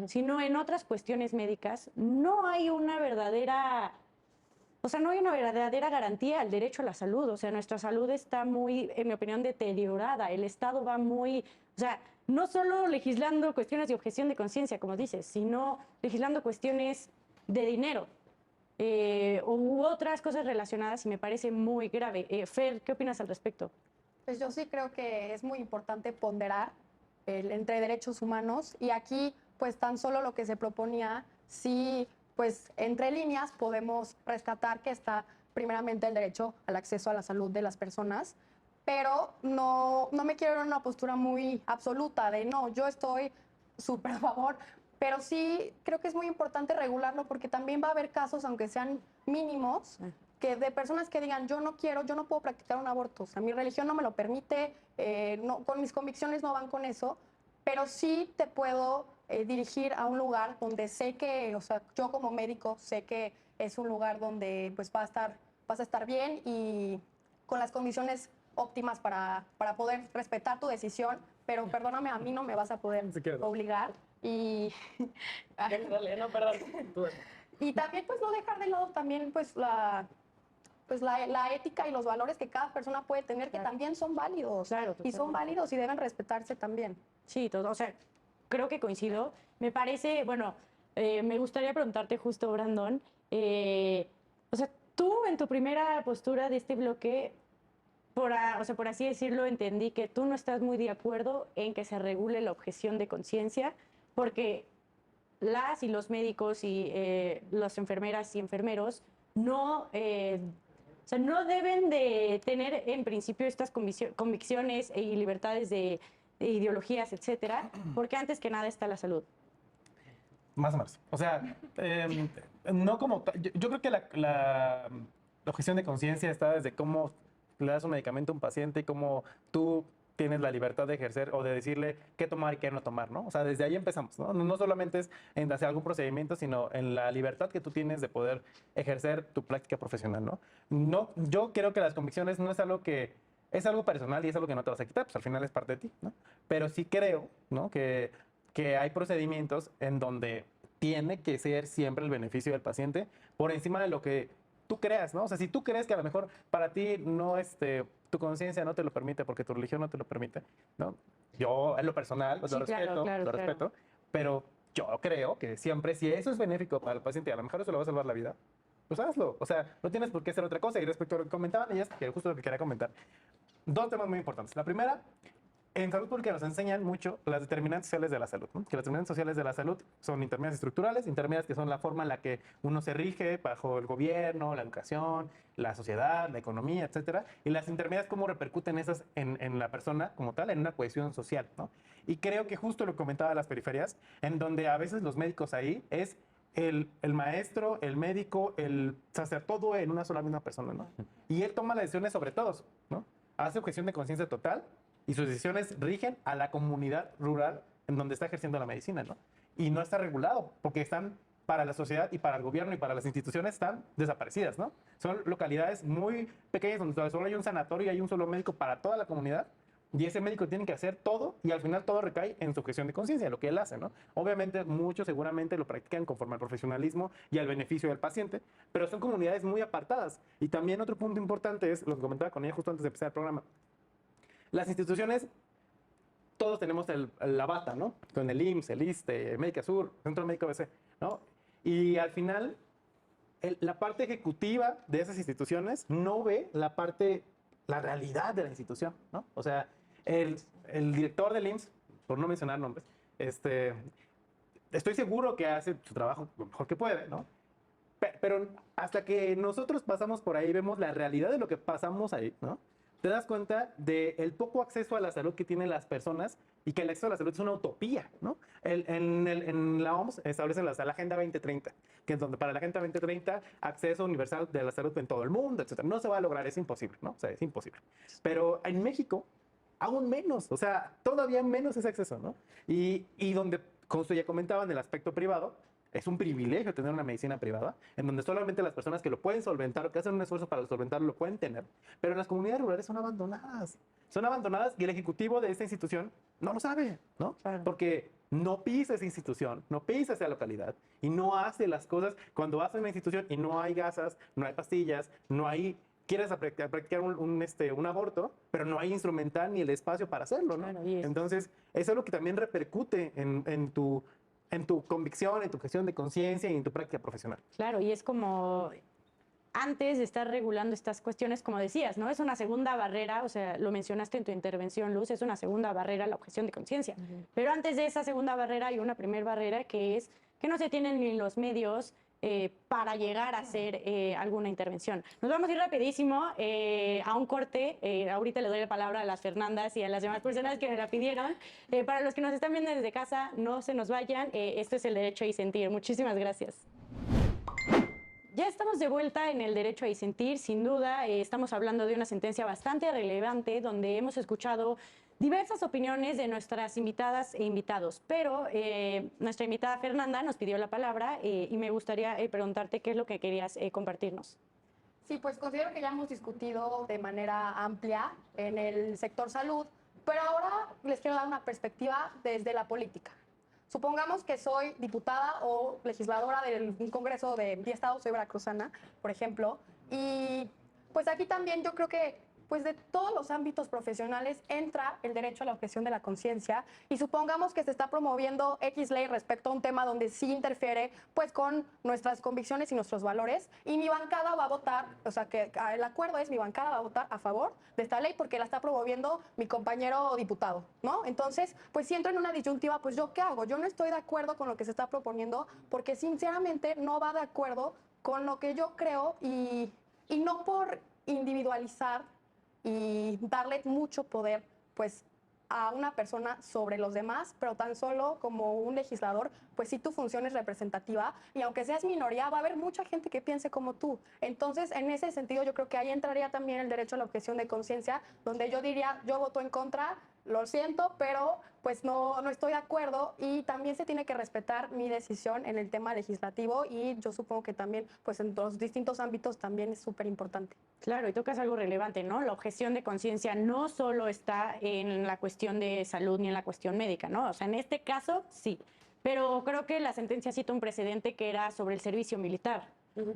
sino en otras cuestiones médicas, no hay una verdadera... O sea, no hay una verdadera garantía al derecho a la salud. O sea, nuestra salud está muy, en mi opinión, deteriorada. El Estado va muy... O sea, no solo legislando cuestiones de objeción de conciencia, como dices, sino legislando cuestiones de dinero u otras cosas relacionadas, y me parece muy grave. Fer, ¿qué opinas al respecto? Pues yo sí creo que es muy importante ponderar entre derechos humanos, y aquí pues tan solo lo que se proponía, sí, pues entre líneas podemos rescatar que está primeramente el derecho al acceso a la salud de las personas, pero no me quiero en una postura muy absoluta de no, yo estoy súper a favor, pero sí creo que es muy importante regularlo, porque también va a haber casos, aunque sean mínimos, que de personas que digan, yo no quiero, yo no puedo practicar un aborto, o sea, mi religión no me lo permite, con mis convicciones no van con eso, pero sí te puedo dirigir a un lugar donde sé que, o sea, yo como médico sé que es un lugar donde pues vas a estar bien y con las condiciones óptimas para poder respetar tu decisión, pero perdóname, a mí no me vas a poder obligar. Y Dale, no, perdón. y también pues no dejar de lado también pues la ética y los valores que cada persona puede tener, que también son válidos. Claro, y son válidos y deben respetarse también. Sí, todo, o sea, creo que coincido. Me parece, bueno, me gustaría preguntarte justo, Brandon, o sea, tú en tu primera postura de este bloque, o sea, por así decirlo, entendí que tú no estás muy de acuerdo en que se regule la objeción de conciencia, porque las y los médicos y las enfermeras y enfermeros no, o sea, no deben de tener en principio estas convicciones y libertades de ideologías, etcétera, porque antes que nada está la salud. Más o menos. O sea, no como yo creo que la objeción de conciencia está desde cómo le das un medicamento a un paciente y cómo tú tienes la libertad de ejercer o de decirle qué tomar y qué no tomar, ¿no? O sea, desde ahí empezamos, ¿no? No solamente es en hacer algún procedimiento, sino en la libertad que tú tienes de poder ejercer tu práctica profesional, ¿no? No, yo creo que las convicciones no es algo que es algo personal y es algo que no te vas a quitar, pues al final es parte de ti, ¿no? Pero sí creo, ¿no? Que hay procedimientos en donde tiene que ser siempre el beneficio del paciente por encima de lo que tú creas, ¿no? O sea, si tú crees que a lo mejor para ti no, tu conciencia no te lo permite porque tu religión no te lo permite, ¿no? Yo, en lo personal, pues, Sí, lo claro, respeto, claro, lo claro. respeto, pero yo creo que siempre, si eso es benéfico para el paciente y a lo mejor eso le va a salvar la vida, pues hazlo. O sea, no tienes por qué hacer otra cosa. Y respecto a lo que comentaban ellas, que justo lo que quería comentar, dos temas muy importantes. La primera, en salud pública nos enseñan mucho las determinantes sociales de la salud, ¿no? Que las determinantes sociales de la salud son intermedias estructurales, intermedias que son la forma en la que uno se rige bajo el gobierno, la educación, la sociedad, la economía, etcétera, y las intermedias cómo repercuten esas en la persona como tal, en una cohesión social, ¿no? Y creo que justo lo comentaba las periferias, en donde a veces los médicos ahí es el maestro, el médico, el sacerdote, todo en una sola misma persona, ¿no? Y él toma las decisiones sobre todos, ¿no? Hace objeción de conciencia total y sus decisiones rigen a la comunidad rural en donde está ejerciendo la medicina, ¿no? Y no está regulado porque están para la sociedad y para el gobierno y para las instituciones están desaparecidas, ¿no? Son localidades muy pequeñas donde solo hay un sanatorio y hay un solo médico para toda la comunidad y ese médico tiene que hacer todo y al final todo recae en su objeción de conciencia, lo que él hace, ¿no? Obviamente muchos seguramente lo practican conforme al profesionalismo y al beneficio del paciente, pero son comunidades muy apartadas. Y también otro punto importante es, lo que comentaba con ella justo antes de empezar el programa, las instituciones, todos tenemos la bata, ¿no? Con el IMSS, el ISSSTE, Médica Sur, Centro Médico ABC, ¿no? Y al final, la parte ejecutiva de esas instituciones no ve la realidad de la institución, ¿no? O sea, el director del IMSS, por no mencionar nombres, estoy seguro que hace su trabajo lo mejor que puede, ¿no? Pero hasta que nosotros pasamos por ahí, vemos la realidad de lo que pasamos ahí, ¿no? Te das cuenta del poco acceso a la salud que tienen las personas y que el acceso a la salud es una utopía, ¿no? En la OMS establecen la Agenda 2030, que es donde para la Agenda 2030 acceso universal de la salud en todo el mundo, etcétera. No se va a lograr, es imposible, ¿no? O sea, es imposible. Pero en México, aún menos, o sea, todavía menos ese acceso, ¿no? Y donde, como usted ya comentaba, en el aspecto privado, es un privilegio tener una medicina privada, en donde solamente las personas que lo pueden solventar o que hacen un esfuerzo para solventarlo lo pueden tener, pero las comunidades rurales son abandonadas. Son abandonadas y el ejecutivo de esta institución no lo sabe, ¿no? Claro. Porque no pisa esa institución, no pisa esa localidad y no hace las cosas cuando hace una institución y no hay gasas, no hay pastillas, no hay... Quieres practicar un aborto, pero no hay instrumental ni el espacio para hacerlo, ¿no? Claro, y es- Entonces, eso es lo que también repercute en tu convicción, en tu gestión de conciencia y en tu práctica profesional. Claro, y es como antes de estar regulando estas cuestiones, como decías, ¿no? Es una segunda barrera, o sea, lo mencionaste en tu intervención, Luz, es una segunda barrera la objeción de conciencia. Pero antes de esa segunda barrera hay una primera barrera que es que no se tienen ni los medios para llegar a hacer alguna intervención. Nos vamos a ir rapidísimo a un corte. Ahorita le doy la palabra a las Fernandas y a las demás personas que me la pidieron. Para los que nos están viendo desde casa, no se nos vayan. Esto es el derecho a disentir. Muchísimas gracias. Ya estamos de vuelta en el derecho a disentir, sin duda. Estamos hablando de una sentencia bastante relevante donde hemos escuchado diversas opiniones de nuestras invitadas e invitados, pero nuestra invitada Fernanda nos pidió la palabra y me gustaría preguntarte qué es lo que querías compartirnos. Sí, pues considero que ya hemos discutido de manera amplia en el sector salud, pero ahora les quiero dar una perspectiva desde la política. Supongamos que soy diputada o legisladora de un congreso de 10 estados, soy veracruzana, por ejemplo, y pues aquí también yo creo que pues de todos los ámbitos profesionales entra el derecho a la objeción de la conciencia y supongamos que se está promoviendo X ley respecto a un tema donde sí interfiere pues con nuestras convicciones y nuestros valores y mi bancada va a votar, o sea que el acuerdo es mi bancada va a votar a favor de esta ley porque la está promoviendo mi compañero diputado, ¿no? Entonces, pues si entro en una disyuntiva, pues yo ¿qué hago? Yo no estoy de acuerdo con lo que se está proponiendo porque sinceramente no va de acuerdo con lo que yo creo y no por individualizar y darle mucho poder pues a una persona sobre los demás, pero tan solo como un legislador, pues sí tu función es representativa y aunque seas minoría va a haber mucha gente que piense como tú. Entonces, en ese sentido yo creo que ahí entraría también el derecho a la objeción de conciencia, donde yo diría, yo voto en contra, lo siento, pero pues no estoy de acuerdo y también se tiene que respetar mi decisión en el tema legislativo y yo supongo que también pues en los distintos ámbitos también es súper importante. Claro, y tocas algo relevante, ¿no? La objeción de conciencia no solo está en la cuestión de salud ni en la cuestión médica, ¿no? O sea, en este caso sí, pero creo que la sentencia cita un precedente que era sobre el servicio militar.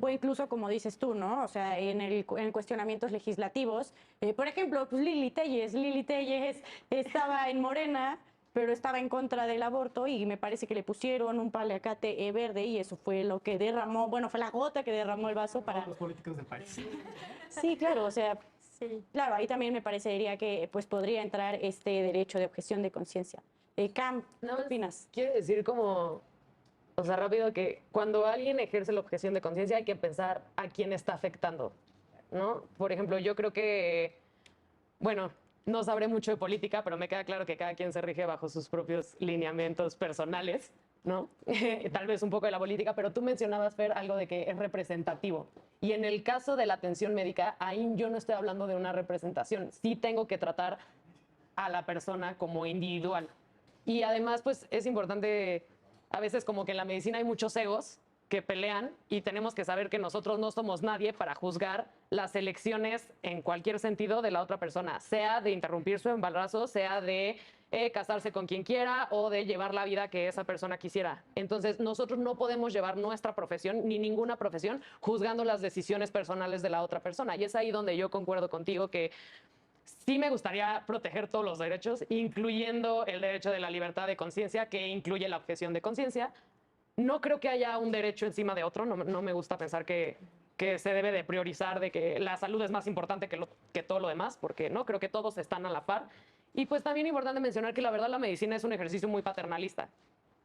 O incluso, como dices tú, ¿no? O sea, en cuestionamientos legislativos. Por ejemplo, pues Lili Telles estaba en Morena, pero estaba en contra del aborto y me parece que le pusieron un paliacate verde y eso fue lo que derramó, bueno, fue la gota que derramó el vaso para... Los políticos del país. Sí, claro, o sea, Sí. claro, ahí también me parecería que pues podría entrar este derecho de objeción de conciencia. Cam, No, ¿qué opinas? Quiero decir como, o sea, rápido que cuando alguien ejerce la objeción de conciencia hay que pensar a quién está afectando, ¿no? Por ejemplo, yo creo que, bueno, no sabré mucho de política, pero me queda claro que cada quien se rige bajo sus propios lineamientos personales, ¿no? Tal vez un poco de la política, pero tú mencionabas, Fer, algo de que es representativo. Y en el caso de la atención médica, ahí yo no estoy hablando de una representación. Sí tengo que tratar a la persona como individual. Y además, pues es importante, a veces como que en la medicina hay muchos egos que pelean y tenemos que saber que nosotros no somos nadie para juzgar las elecciones en cualquier sentido de la otra persona, sea de interrumpir su embarazo, sea de casarse con quien quiera o de llevar la vida que esa persona quisiera. Entonces, nosotros no podemos llevar nuestra profesión ni ninguna profesión juzgando las decisiones personales de la otra persona. Y es ahí donde yo concuerdo contigo que sí me gustaría proteger todos los derechos, incluyendo el derecho de la libertad de conciencia, que incluye la objeción de conciencia. No creo que haya un derecho encima de otro, no me gusta pensar que se debe de priorizar, de que la salud es más importante que todo lo demás, porque no, creo que todos están a la par. Y pues también es importante mencionar que la verdad la medicina es un ejercicio muy paternalista,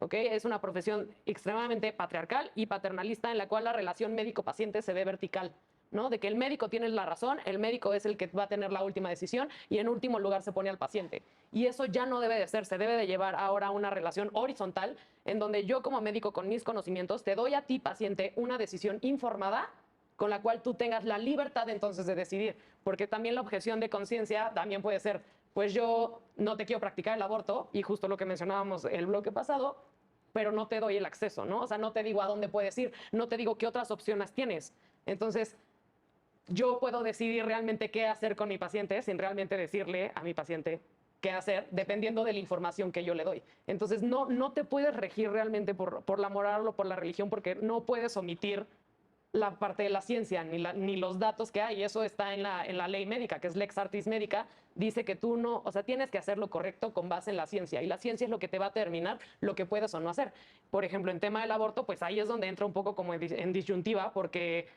¿ok? Es una profesión extremadamente patriarcal y paternalista en la cual la relación médico-paciente se ve vertical, ¿no? De que el médico tiene la razón, el médico es el que va a tener la última decisión y en último lugar se pone al paciente. Y eso ya no debe de ser, se debe de llevar ahora a una relación horizontal en donde yo como médico con mis conocimientos te doy a ti, paciente, una decisión informada con la cual tú tengas la libertad entonces de decidir. Porque también la objeción de conciencia también puede ser, pues yo no te quiero practicar el aborto y justo lo que mencionábamos el bloque pasado, pero no te doy el acceso, ¿no? O sea, no te digo a dónde puedes ir, no te digo qué otras opciones tienes. Entonces, yo puedo decidir realmente qué hacer con mi paciente sin realmente decirle a mi paciente qué hacer, dependiendo de la información que yo le doy. Entonces, no te puedes regir realmente por la moral o por la religión, porque no puedes omitir la parte de la ciencia, ni los datos que hay. Eso está en la ley médica, que es Lex Artis Médica. Dice que tú no, o sea, tienes que hacer lo correcto con base en la ciencia. Y la ciencia es lo que te va a determinar lo que puedes o no hacer. Por ejemplo, en tema del aborto, pues ahí es donde entra un poco como en disyuntiva, porque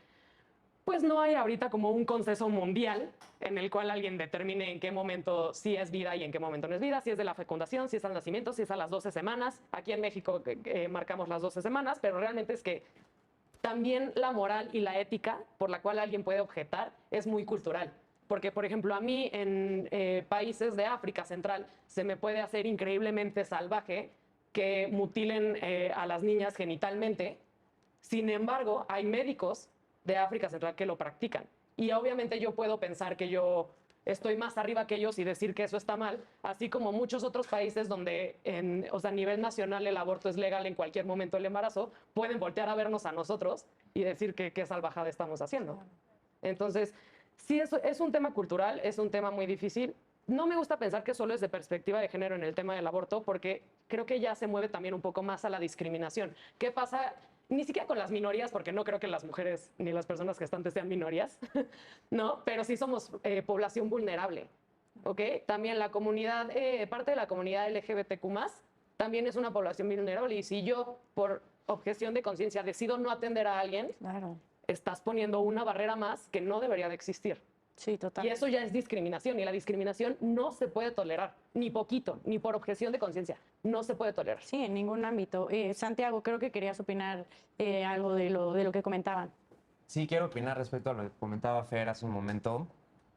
pues no hay ahorita como un consenso mundial en el cual alguien determine en qué momento sí es vida y en qué momento no es vida, si es de la fecundación, si es al nacimiento, si es a las 12 semanas. Aquí en México marcamos las 12 semanas, pero realmente es que también la moral y la ética por la cual alguien puede objetar es muy cultural. Porque, por ejemplo, a mí en países de África Central se me puede hacer increíblemente salvaje que mutilen a las niñas genitalmente. Sin embargo, hay médicos de África Central que lo practican. Y obviamente yo puedo pensar que yo estoy más arriba que ellos y decir que eso está mal, así como muchos otros países donde o sea, a nivel nacional el aborto es legal en cualquier momento del embarazo, pueden voltear a vernos a nosotros y decir que qué salvajada estamos haciendo. Entonces, sí, es un tema cultural, es un tema muy difícil. No me gusta pensar que solo es de perspectiva de género en el tema del aborto, porque creo que ya se mueve también un poco más a la discriminación. ¿Qué pasa ni siquiera con las minorías, porque no creo que las mujeres ni las personas gestantes sean minorías, ¿no? Pero sí somos población vulnerable, ¿ok? También la comunidad, parte de la comunidad LGBTQ+, también es una población vulnerable. Y si yo, por objeción de conciencia, decido no atender a alguien, Claro. estás poniendo una barrera más que no debería de existir. Sí, total. Y eso ya es discriminación, y la discriminación no se puede tolerar, ni poquito, ni por objeción de conciencia, no se puede tolerar. Sí, en ningún ámbito. Santiago, creo que querías opinar algo de lo que comentaban. Sí, quiero opinar respecto a lo que comentaba Fer hace un momento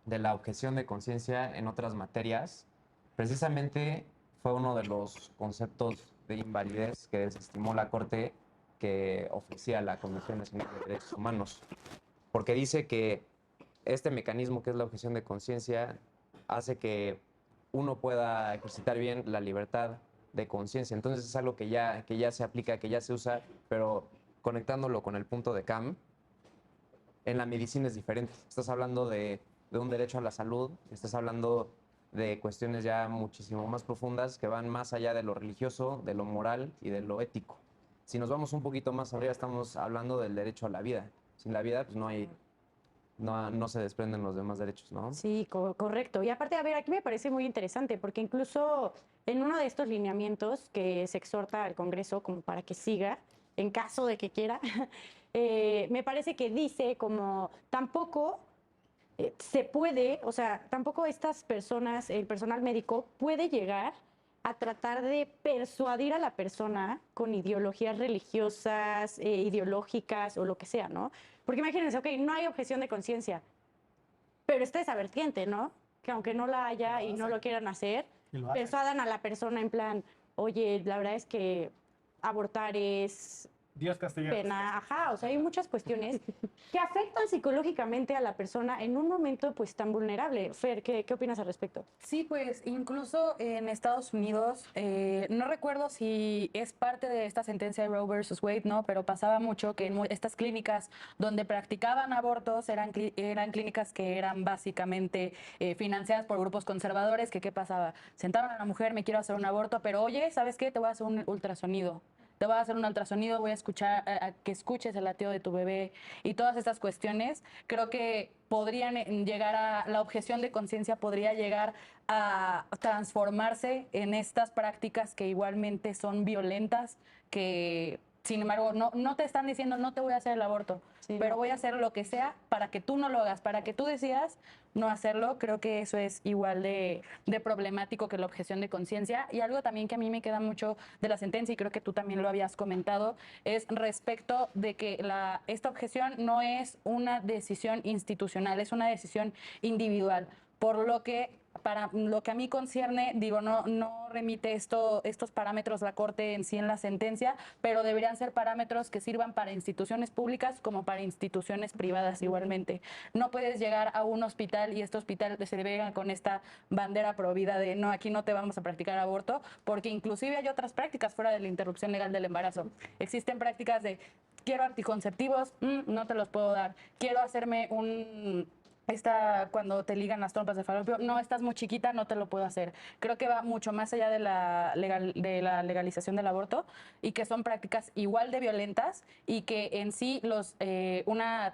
de la objeción de conciencia en otras materias. Precisamente fue uno de los conceptos de invalidez que desestimó la Corte que ofrecía la Comisión Nacional de Derechos Humanos, porque dice que este mecanismo que es la objeción de conciencia hace que uno pueda ejercitar bien la libertad de conciencia. Entonces es algo que ya se aplica, que ya se usa, pero conectándolo con el punto de Cam, en la medicina es diferente. Estás hablando de un derecho a la salud, estás hablando de cuestiones ya muchísimo más profundas que van más allá de lo religioso, de lo moral y de lo ético. Si nos vamos un poquito más arriba, estamos hablando del derecho a la vida. Sin la vida, pues no se desprenden los demás derechos, ¿no? Sí, correcto. Y aparte, a ver, aquí me parece muy interesante porque incluso en uno de estos lineamientos que se exhorta al Congreso como para que siga, en caso de que quiera, me parece que dice como tampoco se puede, o sea, tampoco estas personas, el personal médico puede llegar a tratar de persuadir a la persona con ideologías religiosas, ideológicas o lo que sea, ¿no? Porque imagínense, ok, no hay objeción de conciencia, pero está esa vertiente, ¿no? Que aunque no la haya y no lo quieran hacer, Y lo hacen. persuadan a la persona en plan, oye, la verdad es que abortar es Dios castiga. pena, ajá, o sea, hay muchas cuestiones que afectan psicológicamente a la persona en un momento pues tan vulnerable. Fer, ¿qué opinas al respecto? Sí, pues incluso en Estados Unidos, no recuerdo si es parte de esta sentencia de Roe versus Wade, ¿no? Pero pasaba mucho que en estas clínicas donde practicaban abortos eran clínicas que eran básicamente financiadas por grupos conservadores, que ¿qué pasaba? Sentaban a la mujer, me quiero hacer un aborto, pero oye, ¿sabes qué? Te voy a hacer un ultrasonido. Te voy a hacer un ultrasonido, voy a escuchar a que escuches el latido de tu bebé y todas estas cuestiones. Creo que podrían llegar a, la objeción de conciencia podría llegar a transformarse en estas prácticas que igualmente son violentas, que sin embargo no te están diciendo no te voy a hacer el aborto, Sí, pero no. voy a hacer lo que sea para que tú no lo hagas, para que tú decidas no hacerlo. Creo que eso es igual de problemático que la objeción de conciencia. Y algo también que a mí me queda mucho de la sentencia, y creo que tú también lo habías comentado, es respecto de que esta objeción no es una decisión institucional, es una decisión individual. Por lo que, para lo que a mí concierne, digo, no remite estos parámetros la Corte en sí en la sentencia, pero deberían ser parámetros que sirvan para instituciones públicas como para instituciones privadas igualmente. No puedes llegar a un hospital y este hospital se venga con esta bandera provida de no, aquí no te vamos a practicar aborto, porque inclusive hay otras prácticas fuera de la interrupción legal del embarazo. Existen prácticas de quiero anticonceptivos, no te los puedo dar. Quiero hacerme cuando te ligan las trompas de falopio, no, estás muy chiquita, no te lo puedo hacer. Creo que va mucho más allá de la legalización del aborto y que son prácticas igual de violentas y que en sí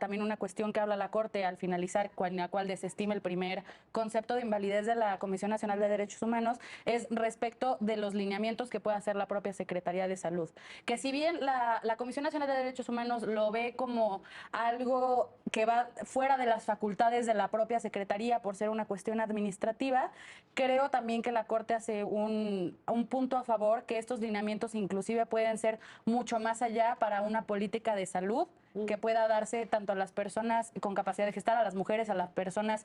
también una cuestión que habla la Corte al finalizar, en la cual desestima el primer concepto de invalidez de la Comisión Nacional de Derechos Humanos, es respecto de los lineamientos que puede hacer la propia Secretaría de Salud. Que si bien la Comisión Nacional de Derechos Humanos lo ve como algo que va fuera de las facultades de la propia Secretaría por ser una cuestión administrativa, creo también que la Corte hace un punto a favor, que estos lineamientos inclusive pueden ser mucho más allá para una política de salud que pueda darse tanto a las personas con capacidad de gestar, a las mujeres, a las personas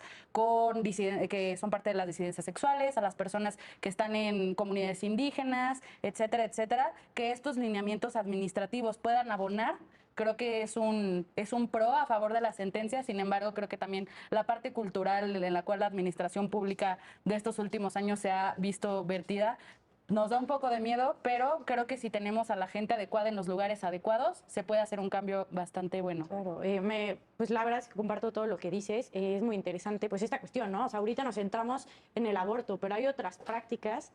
que son parte de las disidencias sexuales, a las personas que están en comunidades indígenas, etcétera, etcétera, que estos lineamientos administrativos puedan abonar. Creo que es un pro a favor de la sentencia. Sin embargo, creo que también la parte cultural en la cual la administración pública de estos últimos años se ha visto vertida nos da un poco de miedo, pero creo que si tenemos a la gente adecuada en los lugares adecuados, se puede hacer un cambio bastante bueno. Claro, pues la verdad es que comparto todo lo que dices, es muy interesante pues esta cuestión, ¿no? O sea, ahorita nos centramos en el aborto, pero hay otras prácticas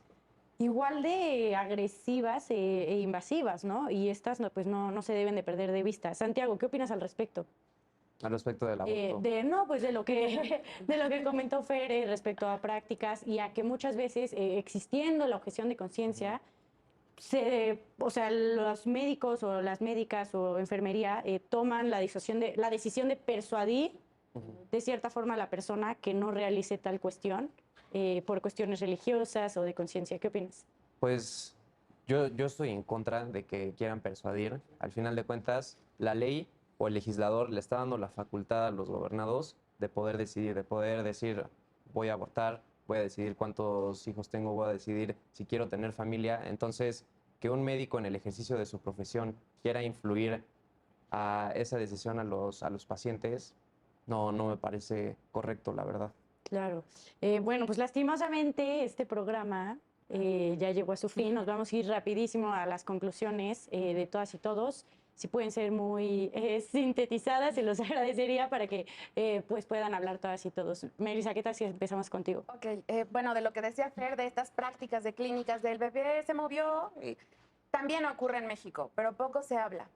igual de agresivas e invasivas, ¿no? Y estas no, pues no se deben de perder de vista. Santiago, ¿qué opinas al respecto? Al respecto del aborto. Pues de lo que, de lo que comentó Fer respecto a prácticas y a que muchas veces existiendo la objeción de conciencia, o sea, los médicos o las médicas o enfermería toman la decisión de persuadir de cierta forma a la persona que no realice tal cuestión por cuestiones religiosas o de conciencia. ¿Qué opinas? Pues yo estoy en contra de que quieran persuadir. Al final de cuentas, la ley o el legislador le está dando la facultad a los gobernados de poder decidir, de poder decir, voy a abortar, voy a decidir cuántos hijos tengo, voy a decidir si quiero tener familia. Entonces, que un médico en el ejercicio de su profesión quiera influir a esa decisión a los pacientes, no me parece correcto, la verdad. Claro. Bueno, pues lastimosamente este programa ya llegó a su fin. Nos vamos a ir rapidísimo a las conclusiones de todas y todos. Si pueden ser muy sintetizadas, se los agradecería para que pues puedan hablar todas y todos. Melissa, ¿qué tal si empezamos contigo? Ok, bueno, de lo que decía Fer, de estas prácticas de clínicas del bebé se movió, también ocurre en México, pero poco se habla.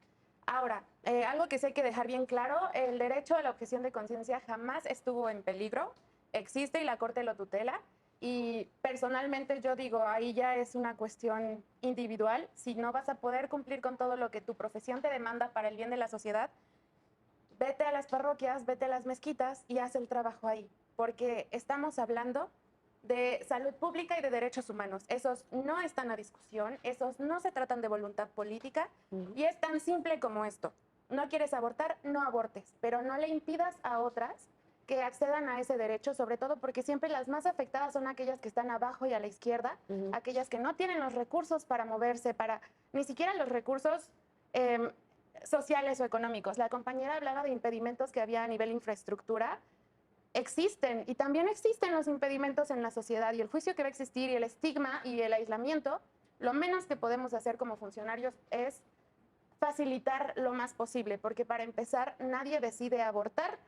Ahora, algo que sí hay que dejar bien claro, el derecho a la objeción de conciencia jamás estuvo en peligro, existe y la Corte lo tutela. Y personalmente yo digo, ahí ya es una cuestión individual. Si no vas a poder cumplir con todo lo que tu profesión te demanda para el bien de la sociedad, vete a las parroquias, vete a las mezquitas y haz el trabajo ahí. Porque estamos hablando de salud pública y de derechos humanos. Esos no están a discusión, esos no se tratan de voluntad política y es tan simple como esto. No quieres abortar, no abortes, pero no le impidas a otras que accedan a ese derecho, sobre todo porque siempre las más afectadas son aquellas que están abajo y a la izquierda, aquellas que no tienen los recursos para moverse, ni siquiera los recursos sociales o económicos. La compañera hablaba de impedimentos que había a nivel infraestructura. Existen, y también existen los impedimentos en la sociedad, y el juicio que va a existir, y el estigma y el aislamiento. Lo menos que podemos hacer como funcionarios es facilitar lo más posible, porque para empezar, nadie decide abortar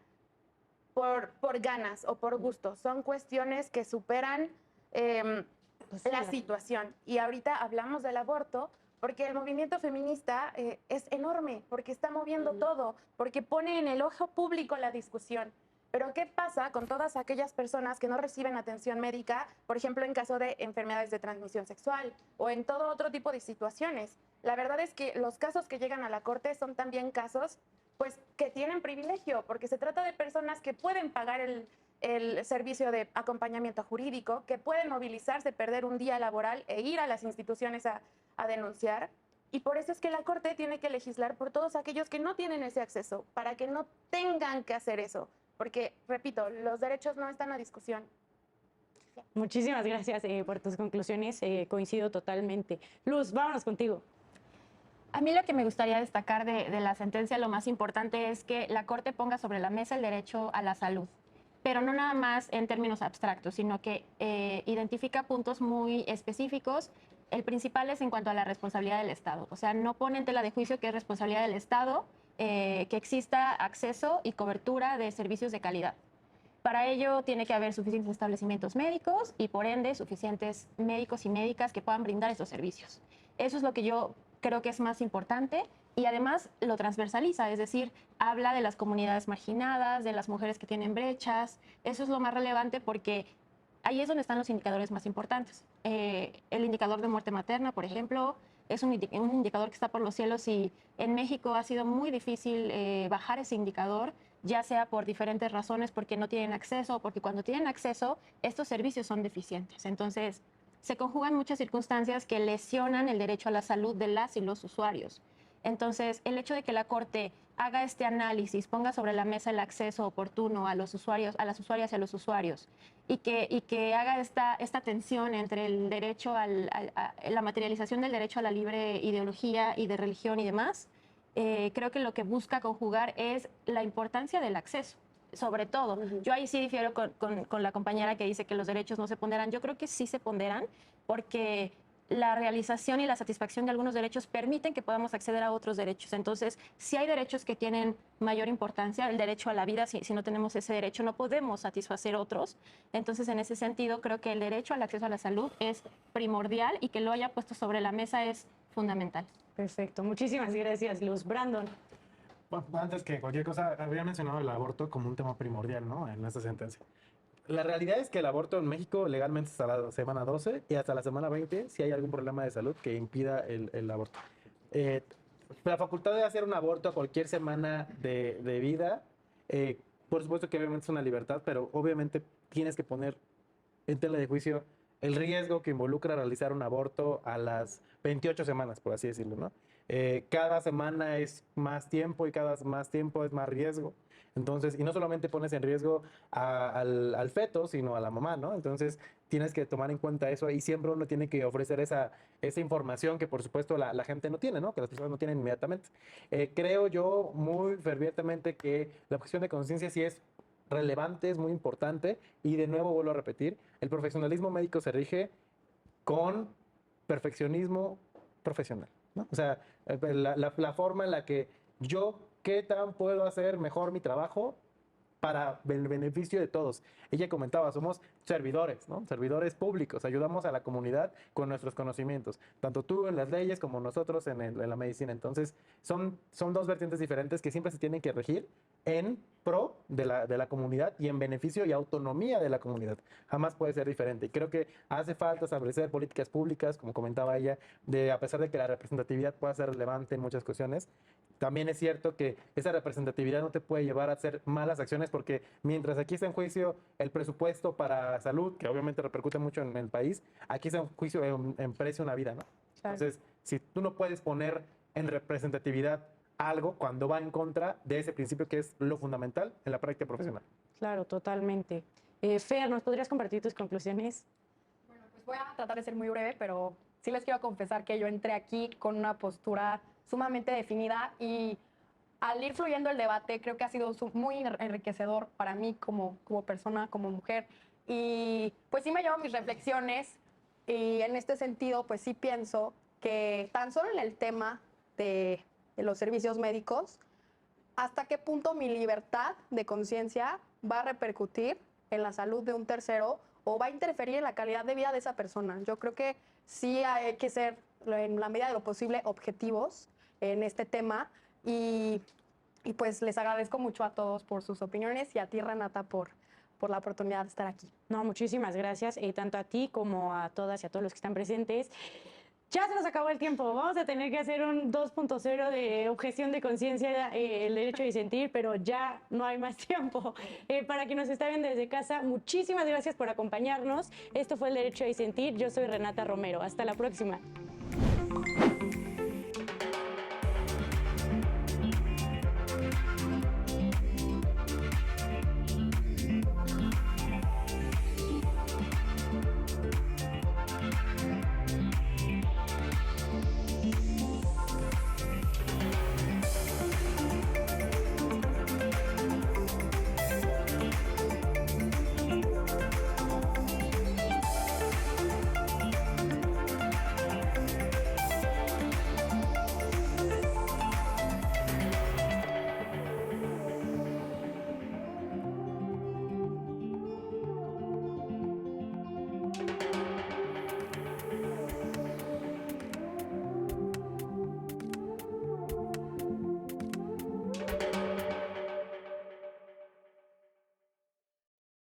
por ganas o por gusto. Son cuestiones que superan la situación. Y ahorita hablamos del aborto porque el movimiento feminista es enorme, porque está moviendo todo, porque pone en el ojo público la discusión. Pero ¿qué pasa con todas aquellas personas que no reciben atención médica, por ejemplo, en caso de enfermedades de transmisión sexual o en todo otro tipo de situaciones? La verdad es que los casos que llegan a la Corte son también casos pues que tienen privilegio, porque se trata de personas que pueden pagar el servicio de acompañamiento jurídico, que pueden movilizarse, perder un día laboral e ir a las instituciones a denunciar. Y por eso es que la Corte tiene que legislar por todos aquellos que no tienen ese acceso, para que no tengan que hacer eso. Porque, repito, los derechos no están a discusión. Muchísimas gracias por tus conclusiones. Coincido totalmente. Luz, vámonos contigo. A mí lo que me gustaría destacar de la sentencia, lo más importante es que la Corte ponga sobre la mesa el derecho a la salud, pero no nada más en términos abstractos, sino que identifica puntos muy específicos. El principal es en cuanto a la responsabilidad del Estado. O sea, no pone en tela de juicio que es responsabilidad del Estado que exista acceso y cobertura de servicios de calidad. Para ello tiene que haber suficientes establecimientos médicos y por ende suficientes médicos y médicas que puedan brindar esos servicios. Eso es lo que yo creo que es más importante y además lo transversaliza, es decir, habla de las comunidades marginadas, de las mujeres que tienen brechas. Eso es lo más relevante porque ahí es donde están los indicadores más importantes. El indicador de muerte materna, por ejemplo, es un indicador que está por los cielos y en México ha sido muy difícil bajar ese indicador, ya sea por diferentes razones, porque no tienen acceso o porque cuando tienen acceso estos servicios son deficientes. Entonces, se conjugan muchas circunstancias que lesionan el derecho a la salud de las y los usuarios. Entonces, el hecho de que la Corte haga este análisis, ponga sobre la mesa el acceso oportuno a los usuarios, a las usuarias y a los usuarios, y que haga esta tensión entre el derecho a la materialización del derecho a la libre ideología y de religión y demás, creo que lo que busca conjugar es la importancia del acceso. Sobre todo, yo ahí sí difiero con la compañera que dice que los derechos no se ponderan. Yo creo que sí se ponderan porque la realización y la satisfacción de algunos derechos permiten que podamos acceder a otros derechos. Entonces, si hay derechos que tienen mayor importancia, el derecho a la vida, si no tenemos ese derecho, no podemos satisfacer otros. Entonces, en ese sentido, creo que el derecho al acceso a la salud es primordial y que lo haya puesto sobre la mesa es fundamental. Perfecto, muchísimas gracias, Luz. Brandon. Bueno, antes que cualquier cosa, había mencionado el aborto como un tema primordial, ¿no? En esta sentencia. La realidad es que el aborto en México legalmente hasta la semana 12 y hasta la semana 20 si hay algún problema de salud que impida el aborto. La facultad de hacer un aborto a cualquier semana de vida, por supuesto que obviamente es una libertad, pero obviamente tienes que poner en tela de juicio el riesgo que involucra realizar un aborto a las 28 semanas, por así decirlo, ¿no? Cada semana es más tiempo y cada más tiempo es más riesgo. Entonces, y no solamente pones en riesgo al feto, sino a la mamá, ¿no? Entonces, tienes que tomar en cuenta eso y siempre uno tiene que ofrecer esa información que, por supuesto, la gente no tiene, ¿no? Que las personas no tienen inmediatamente. Creo yo muy fervientemente que la objeción de conciencia sí es relevante, es muy importante y de nuevo vuelvo a repetir, el profesionalismo médico se rige con perfeccionismo profesional, ¿no? O sea, la forma en la que yo, ¿qué tan puedo hacer mejor mi trabajo para el beneficio de todos? Ella comentaba, somos servidores, ¿no? Servidores públicos, ayudamos a la comunidad con nuestros conocimientos, tanto tú en las leyes como nosotros en la medicina. Entonces, son dos vertientes diferentes que siempre se tienen que regir en pro de la comunidad y en beneficio y autonomía de la comunidad. Jamás puede ser diferente. Y creo que hace falta establecer políticas públicas, como comentaba ella, a pesar de que la representatividad pueda ser relevante en muchas cuestiones, también es cierto que esa representatividad no te puede llevar a hacer malas acciones porque mientras aquí está en juicio el presupuesto para salud, que obviamente repercute mucho en el país, aquí está en juicio en precio una vida, ¿no? Claro. Entonces, si tú no puedes poner en representatividad algo cuando va en contra de ese principio que es lo fundamental en la práctica profesional. Claro, totalmente. Fer, ¿nos podrías compartir tus conclusiones? Bueno, pues voy a tratar de ser muy breve, pero sí les quiero confesar que yo entré aquí con una postura sumamente definida y al ir fluyendo el debate creo que ha sido muy enriquecedor para mí como persona, como mujer. Y pues sí me llevo mis reflexiones y en este sentido pues sí pienso que tan solo en el tema de los servicios médicos, hasta qué punto mi libertad de conciencia va a repercutir en la salud de un tercero o va a interferir en la calidad de vida de esa persona. Yo creo que sí hay que ser, en la medida de lo posible, objetivos en este tema y pues les agradezco mucho a todos por sus opiniones y a ti, Renata, por la oportunidad de estar aquí. No, muchísimas gracias, tanto a ti como a todas y a todos los que están presentes. Ya se nos acabó el tiempo, vamos a tener que hacer un 2.0 de objeción de conciencia, el derecho a disentir, pero ya no hay más tiempo. Para quien nos está viendo desde casa, muchísimas gracias por acompañarnos. Esto fue el derecho a disentir, yo soy Renata Romero, hasta la próxima.